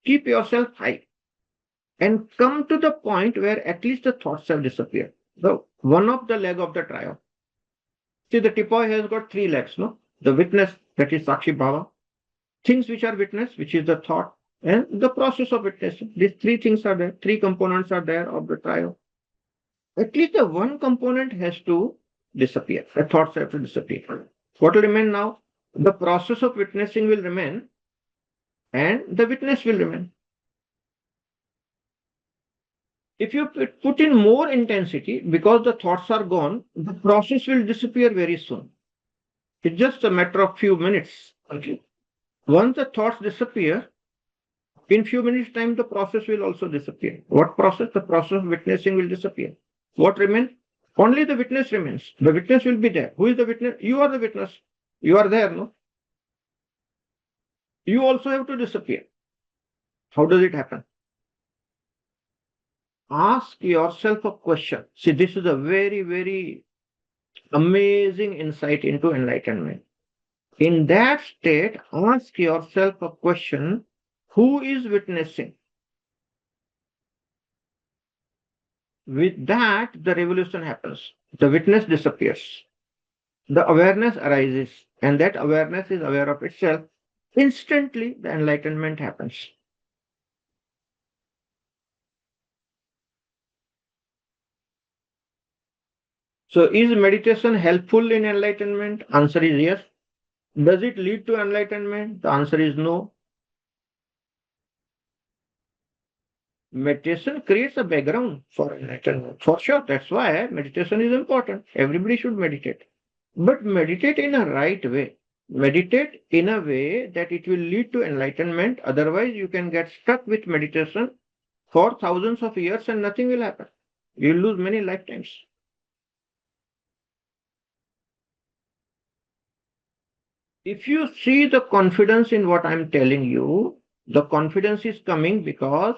Keep yourself high. And come to the point where at least the thoughts have disappeared. So one of the leg of the trial. See, the tipoy has got 3 legs, no? The witness, that is Sakshi Bhava. Things which are witness, which is the thought, and the process of witnessing. These 3 things are there, 3 components are there of the trial. At least the one component has to disappear. The thoughts have to disappear. What will remain now? The process of witnessing will remain, and the witness will remain. If you put in more intensity, because the thoughts are gone, the process will disappear very soon. It's just a matter of few minutes. Okay. Once the thoughts disappear, in few minutes time, the process will also disappear. What process? The process of witnessing will disappear. What remains? Only the witness remains. The witness will be there. Who is the witness? You are the witness. You are there, no? You also have to disappear. How does it happen? Ask yourself a question. See, this is a very, very amazing insight into enlightenment. In that state, ask yourself a question: who is witnessing? With that, the revolution happens. The witness disappears. The awareness arises, and that awareness is aware of itself. Instantly, the enlightenment happens. So is meditation helpful in enlightenment? Answer is yes. Does it lead to enlightenment? The answer is no. Meditation creates a background for enlightenment. For sure. That's why meditation is important. Everybody should meditate. But meditate in a right way. Meditate in a way that it will lead to enlightenment. Otherwise, you can get stuck with meditation for thousands of years and nothing will happen. You'll lose many lifetimes. If you see the confidence in what I'm telling you, the confidence is coming because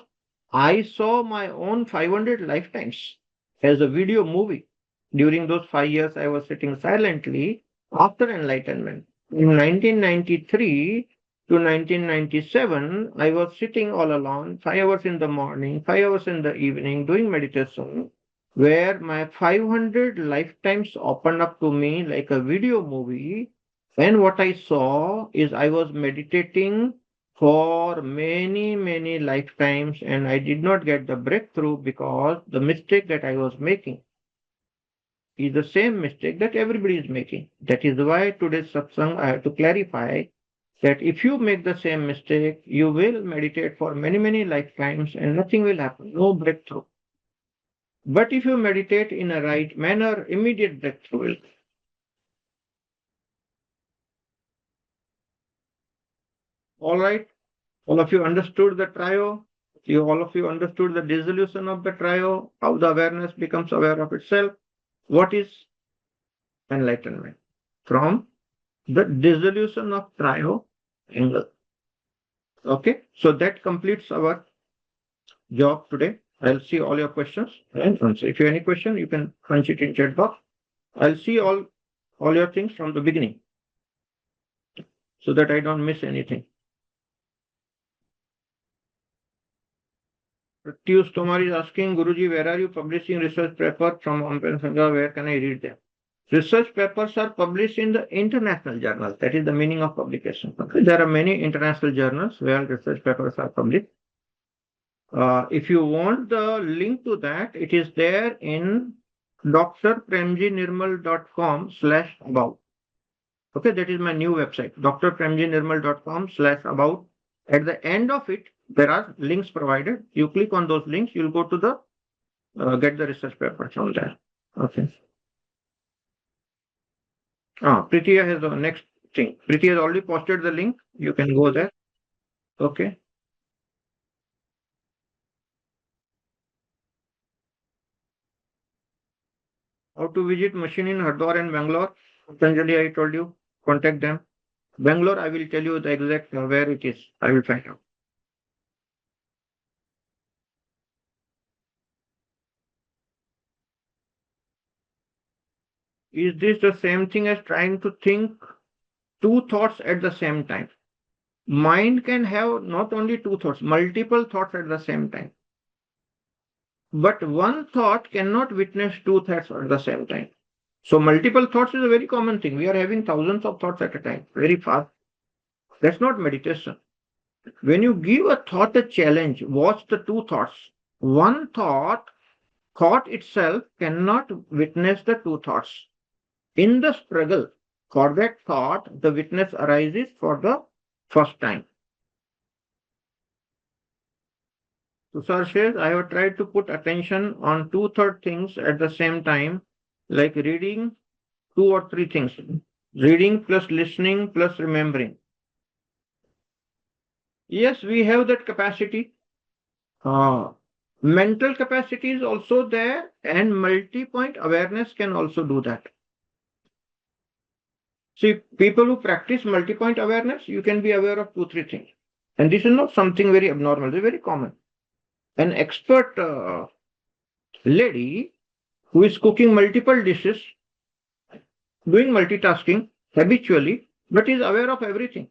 I saw my own 500 lifetimes as a video movie. During those 5 years, I was sitting silently after enlightenment. In 1993 to 1997, I was sitting all alone, 5 hours in the morning, 5 hours in the evening, doing meditation, where my 500 lifetimes opened up to me like a video movie. And what I saw is I was meditating for many, many lifetimes, and I did not get the breakthrough because the mistake that I was making is the same mistake that everybody is making. That is why today's satsang I have to clarify that if you make the same mistake, you will meditate for many, many lifetimes and nothing will happen, no breakthrough. But if you meditate in a right manner, immediate breakthrough will come. All right. All of you understood the trio. All of you understood the dissolution of the trio, how the awareness becomes aware of itself. What is enlightenment? From the dissolution of trio angle. Okay, so that completes our job today. I'll see all your questions and answer. If you have any question, you can punch it in chat box. I'll see all your things from the beginning so that I don't miss anything. Pratyush Tomar is asking, Guruji, where are you publishing research papers from Ampen Sangha? Where can I read them? Research papers are published in the international journals. That is the meaning of publication. Okay? There are many international journals where research papers are published. If you want the link to that, it is there in drpremjinirmal.com/about. Okay, that is my new website, drpremjinirmal.com/about. At the end of it, there are links provided. You click on those links, you'll go to the get the research paper from there. Okay. Prithya has the next thing. Prithya has already posted the link. You can go there. Okay. How to visit machine in Hardwar and Bangalore? Patanjali, I told you, contact them. Bangalore, I will tell you the exact where it is. I will find out. Is this the same thing as trying to think two thoughts at the same time? Mind can have not only two thoughts, multiple thoughts at the same time. But one thought cannot witness two thoughts at the same time. So multiple thoughts is a very common thing. We are having thousands of thoughts at a time, very fast. That's not meditation. When you give a thought a challenge, watch the two thoughts. One thought itself cannot witness the two thoughts. In the struggle for that thought, the witness arises for the first time. Tushar says, I have tried to put attention on 2/3 things at the same time, like reading 2 or 3 things. Reading plus listening plus remembering. Yes, we have that capacity. Mental capacity is also there, and multi-point awareness can also do that. See, people who practice multi-point awareness, you can be aware of 2, 3 things. And this is not something very abnormal, it's very common. An expert lady who is cooking multiple dishes, doing multitasking habitually, but is aware of everything.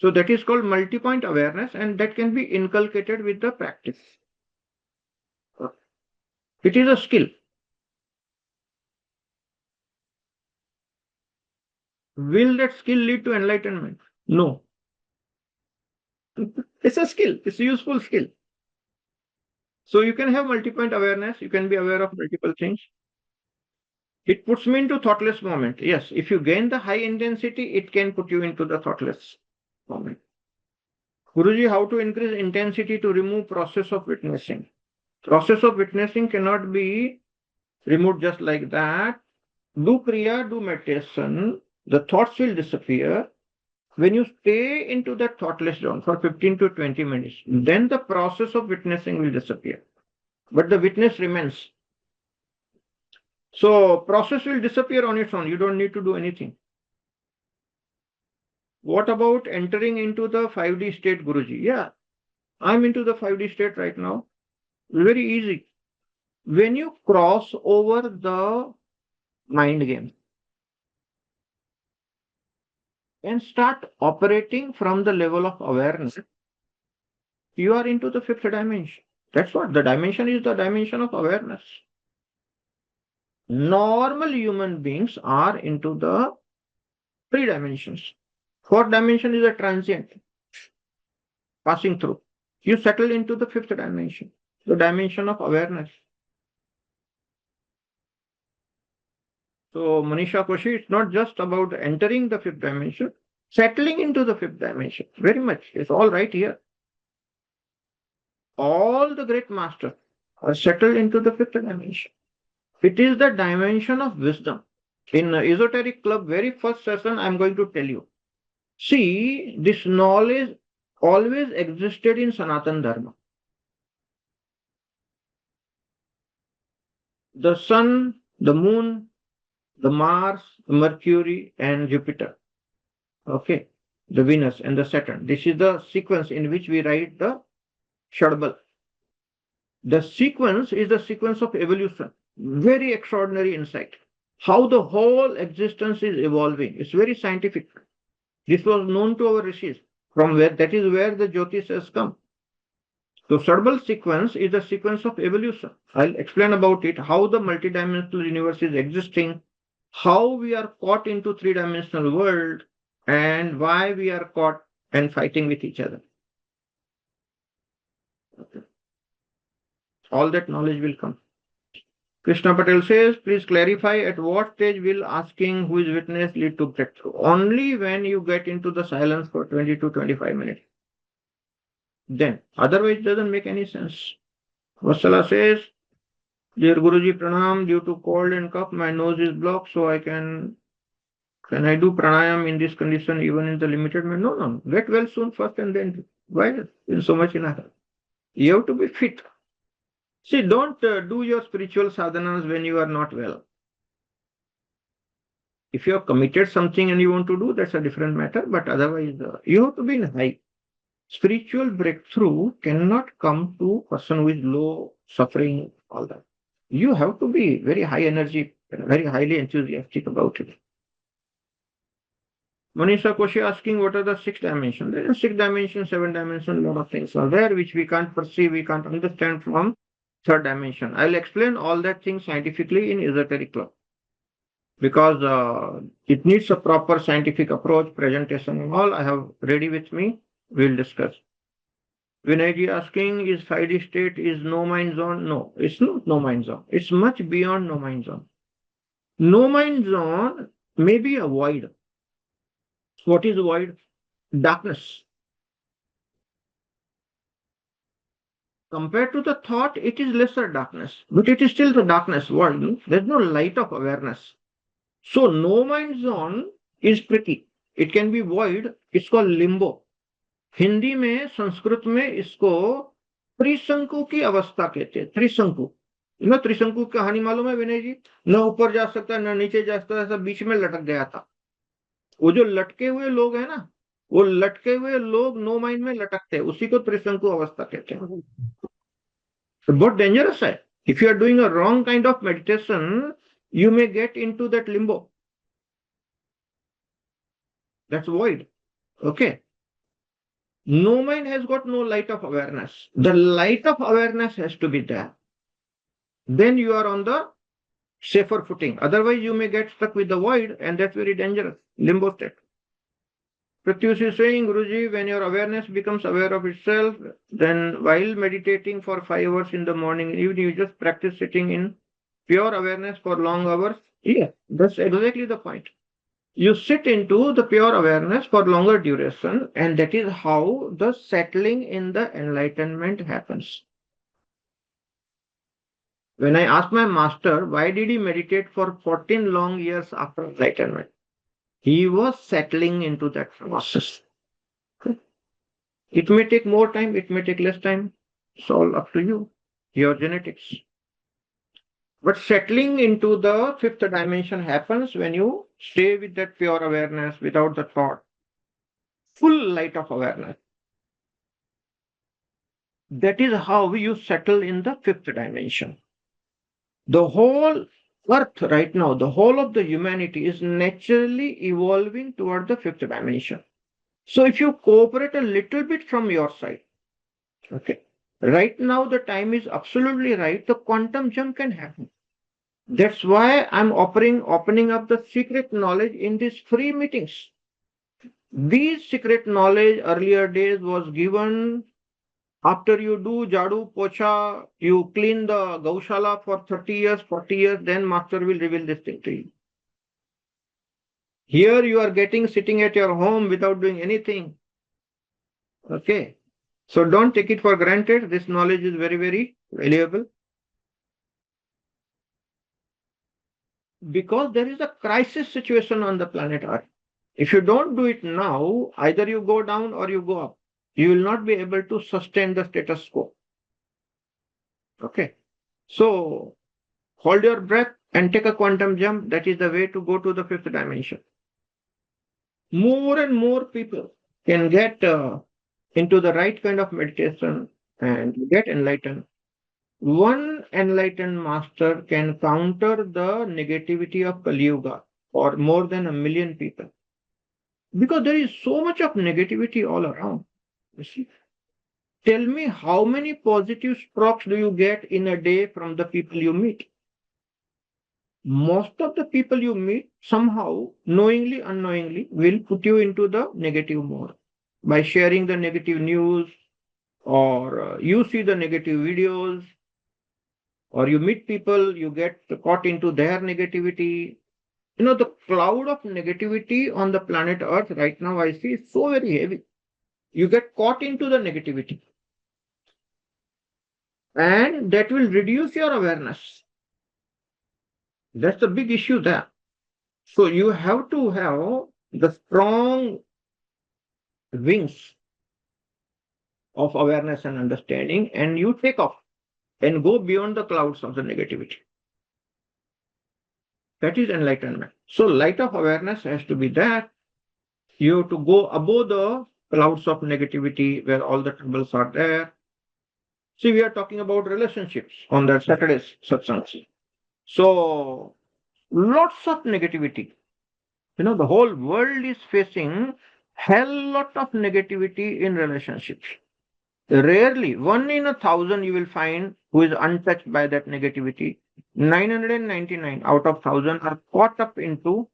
So that is called multi-point awareness, and that can be inculcated with the practice. It is a skill. Will that skill lead to enlightenment? No. It's a skill. It's a useful skill. So you can have multi-point awareness. You can be aware of multiple things. It puts me into thoughtless moment. Yes, if you gain the high intensity, it can put you into the thoughtless moment. Guruji, how to increase intensity to remove process of witnessing? Process of witnessing cannot be removed just like that. Do kriya, do meditation, the thoughts will disappear. When you stay into that thoughtless zone for 15 to 20 minutes, then the process of witnessing will disappear. But the witness remains. So process will disappear on its own. You don't need to do anything. What about entering into the 5D state, Guruji? Yeah, I'm into the 5D state right now. Very easy. When you cross over the mind game and start operating from the level of awareness, you are into the fifth dimension. That's what the dimension is, the dimension of awareness. Normal human beings are into the three dimensions. Fourth dimension is a transient, passing through. You settle into the fifth dimension, the dimension of awareness. So, Manisha Koshi, it's not just about entering the fifth dimension, settling into the fifth dimension. Very much. It's all right here. All the great masters are settled into the fifth dimension. It is the dimension of wisdom. In Esoteric Club, very first session, I'm going to tell you. See, this knowledge always existed in Sanatan Dharma. The sun, the moon, the Mars, the Mercury, and Jupiter. Okay, the Venus and the Saturn. This is the sequence in which we write the Shadbal. The sequence is the sequence of evolution. Very extraordinary insight. How the whole existence is evolving. It's very scientific. This was known to our rishis. From where that is where the Jyotish has come. So Shadbal sequence is the sequence of evolution. I'll explain about it, how the multidimensional universe is existing, how we are caught into three-dimensional world, and why we are caught and fighting with each other. Okay. All that knowledge will come. Krishna Patel says, please clarify at what stage will asking who is witness lead to breakthrough? Only when you get into the silence for 20 to 25 minutes. Then, otherwise it doesn't make any sense. Vassala says, dear Guruji Pranam, due to cold and cough, my nose is blocked, so can I do pranayam in this condition even in the limited manner? No. Get well soon first and then why in so much in a hurry? You have to be fit. See, don't do your spiritual sadhanas when you are not well. If you have committed something and you want to do, that's a different matter. But otherwise, you have to be in high. Spiritual breakthrough cannot come to a person who is low, suffering, all that. You have to be very high energy, very highly enthusiastic about it. Manisha Koshi asking what are the six dimensions? There are six dimensions, seven dimensions, a lot of things are there which we can't perceive, we can't understand from third dimension. I'll explain all that things scientifically in Esoteric Club because it needs a proper scientific approach, presentation and all. I have ready with me. We'll discuss. Vinayji asking, is 5D state is no mind zone? No, it's not no mind zone. It's much beyond no mind zone. No mind zone may be a void. What is void? Darkness. Compared to the thought, it is lesser darkness, but it is still the darkness world. There's no light of awareness. So no mind zone is tricky. It can be void. It's called limbo. Hindi में संस्कृत में इसको त्रिशंकु की अवस्था कहते हैं. त्रिशंकु. ना त्रिशंकु की कहानी मालूम है विनय जी? न ऊपर जा सकता न नीचे जा सकता, सब बीच में लटक गया था. वो जो लटके हुए लोग हैं ना, वो लटके हुए लोग नो माइंड में लटकते हैं, उसी को त्रिशंकु अवस्था कहते हैं. तो बहुत डेंजरस है. If you are doing a wrong kind of meditation, you may get into that limbo. That's void. Okay. No mind has got no light of awareness. The light of awareness has to be there. Then you are on the safer footing. Otherwise, you may get stuck with the void, and that's very dangerous. Limbo state. Pratyush is saying, Guruji, when your awareness becomes aware of itself, then while meditating for 5 hours in the morning and evening, you just practice sitting in pure awareness for long hours Yeah, that's exactly the point. You sit into the pure awareness for longer duration, and that is how the settling in the enlightenment happens. When I asked my master why did he meditate for 14 long years after enlightenment, he was settling into that process. It may take more time, it may take less time. It's all up to you, your genetics. But settling into the fifth dimension happens when you stay with that pure awareness without the thought, full light of awareness. That is how you settle in the fifth dimension. The whole earth right now, the whole of the humanity is naturally evolving toward the fifth dimension. So if you cooperate a little bit from your side, okay, right now the time is absolutely right, the quantum jump can happen. That's why I'm opening up the secret knowledge in these free meetings. These secret knowledge earlier days was given after you do jadu pocha, you clean the gaushala for 30 years, 40 years, then master will reveal this thing to you. Here you are getting sitting at your home without doing anything. Okay. So don't take it for granted. This knowledge is very, very valuable because there is a crisis situation on the planet Earth. If you don't do it now, either you go down or you go up. You will not be able to sustain the status quo. Okay. So hold your breath and take a quantum jump. That is the way to go to the fifth dimension. More and more people can get into the right kind of meditation and get enlightened. One enlightened master can counter the negativity of Kali Yuga for more than 1 million people. Because there is so much of negativity all around. You see? Tell me how many positive strokes do you get in a day from the people you meet? Most of the people you meet somehow, knowingly, unknowingly, will put you into the negative mode by sharing the negative news, or you see the negative videos, or you meet people, you get caught into their negativity. You know, the cloud of negativity on the planet Earth right now, I see, is so very heavy. You get caught into the negativity, and that will reduce your awareness. That's the big issue there. So you have to have the strong wings of awareness and understanding, and you take off and go beyond the clouds of the negativity. That is enlightenment. So light of awareness has to be there. You have to go above the clouds of negativity where all the troubles are there. See, we are talking about relationships on that Saturday's satsang. So lots of negativity. You know, the whole world is facing hell lot of negativity in relationships. Rarely, 1 in 1,000 you will find who is untouched by that negativity. 999 out of 1,000 are caught up into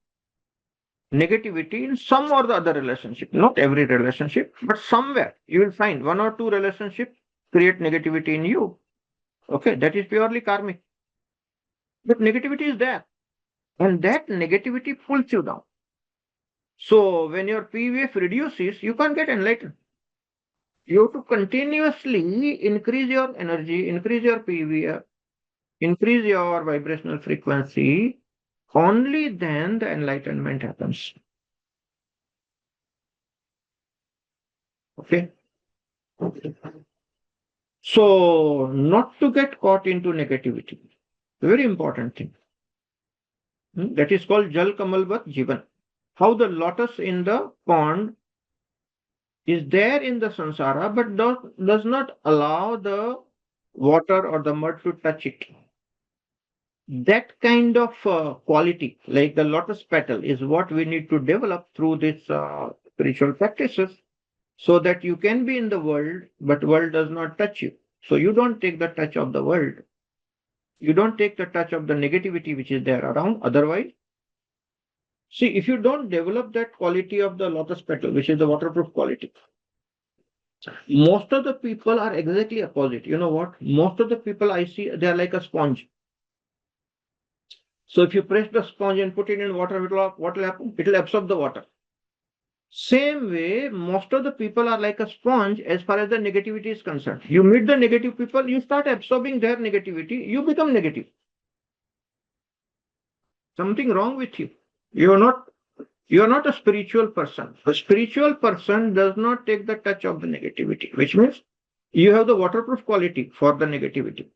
negativity in some or the other relationship. Not every relationship, but somewhere you will find 1 or 2 relationships create negativity in you. Okay, that is purely karmic. But negativity is there, and that negativity pulls you down. So when your PVF reduces, you can't get enlightened. You have to continuously increase your energy, increase your PVF, increase your vibrational frequency. Only then the enlightenment happens. Okay. So not to get caught into negativity. Very important thing. That is called Jal Kamalvat Jivan. How the lotus in the pond is there in the samsara, but does not allow the water or the mud to touch it. That kind of quality, like the lotus petal, is what we need to develop through these spiritual practices, so that you can be in the world, but world does not touch you. So you don't take the touch of the world. You don't take the touch of the negativity which is there around. Otherwise, see, if you don't develop that quality of the lotus petal, which is the waterproof quality, most of the people are exactly opposite. You know what? Most of the people I see, they are like a sponge. So if you press the sponge and put it in water, what will happen? It will absorb the water. Same way, most of the people are like a sponge as far as the negativity is concerned. You meet the negative people, you start absorbing their negativity, you become negative. Something wrong with you. You are not a spiritual person. A spiritual person does not take the touch of the negativity, which means you have the waterproof quality for the negativity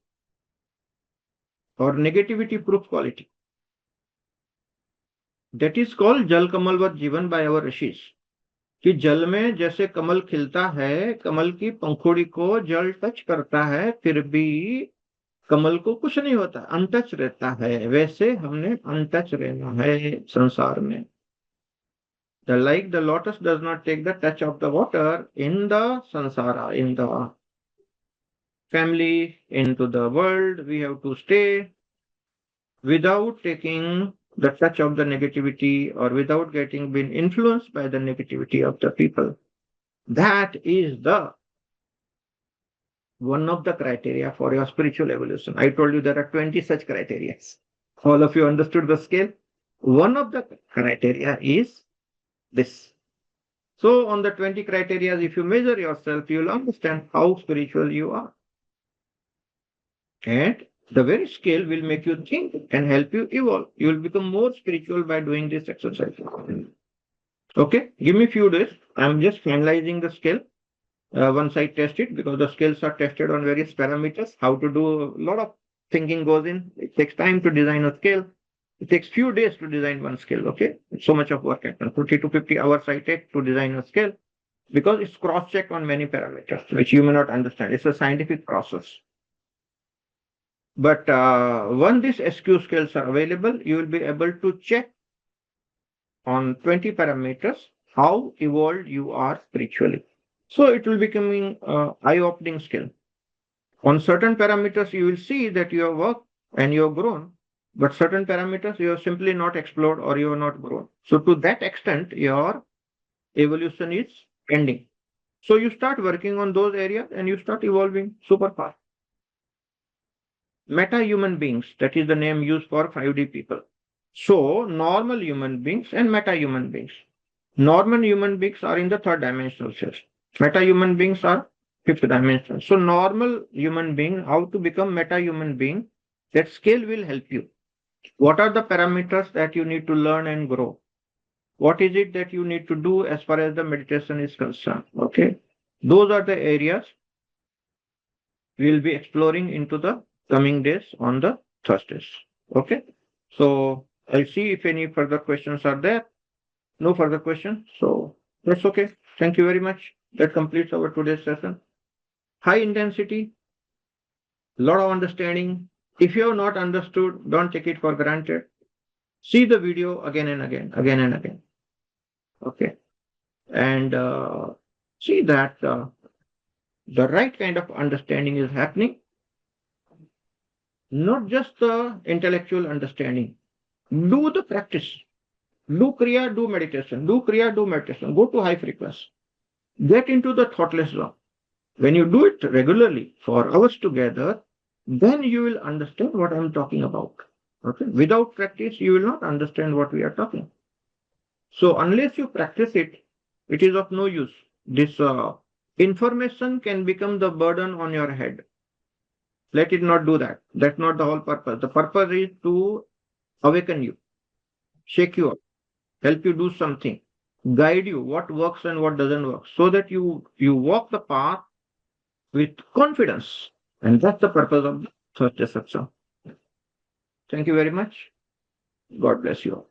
or negativity proof quality. That is called Jal Kamalvat Jivan by our rishis. कि जल में जैसे कमल खिलता है, कमल की पंखुड़ी को जल touch करता है, फिर भी कमल को कुछ नहीं होता, अनटच रहता है, वैसे हमने अनटच रहना है संसार में. Like the lotus does not take the touch of the water in the sansara, in the family, into the world, we have to stay without taking the touch of the negativity or without getting been influenced by the negativity of the people. That is the one of the criteria for your spiritual evolution. I told you there are 20 such criteria. All of you understood the scale. One of the criteria is this. So on the 20 criteria, if you measure yourself, you will understand how spiritual you are. And the very scale will make you think and help you evolve. You will become more spiritual by doing this exercise. Okay, give me a few days. I'm just finalizing the scale. Once I test it, because the scales are tested on various parameters, how to do a lot of thinking goes in. It takes time to design a scale. It takes few days to design one scale. Okay, so much of work happens. 40 to 50 hours I take to design a scale because it's cross-checked on many parameters, which you may not understand. It's a scientific process. But when these SQ scales are available, you will be able to check on 20 parameters how evolved you are spiritually. So it will becoming eye-opening skill. On certain parameters, you will see that you have worked and you have grown, but certain parameters you have simply not explored or you have not grown. So to that extent, your evolution is ending. So you start working on those areas and you start evolving super fast. Meta-human beings, that is the name used for 5D people. So normal human beings and meta-human beings. Normal human beings are in the third dimensional space. Meta-human beings are fifth dimension. So normal human being, how to become meta-human being, that scale will help you. What are the parameters that you need to learn and grow? What is it that you need to do as far as the meditation is concerned? Okay. Those are the areas we will be exploring into the coming days on the Thursdays. Okay. So I'll see if any further questions are there. No further questions. So that's okay. Thank you very much. That completes our today's session. High intensity, lot of understanding. If you have not understood, don't take it for granted. See the video again and again, again and again. Okay. And see that the right kind of understanding is happening. Not just the intellectual understanding. Do the practice. Do Kriya, do meditation. Do Kriya, do meditation. Go to high frequency. Get into the thoughtless zone. When you do it regularly for hours together, then you will understand what I'm talking about. Okay. Without practice, you will not understand what we are talking. So unless you practice it, it is of no use. This information can become the burden on your head. Let it not do that. That's not the whole purpose. The purpose is to awaken you, shake you up, help you do something, guide you what works and what doesn't work, so that you walk the path with confidence. And that's the purpose of the Thursday Satsang. Thank you very much. God bless you all.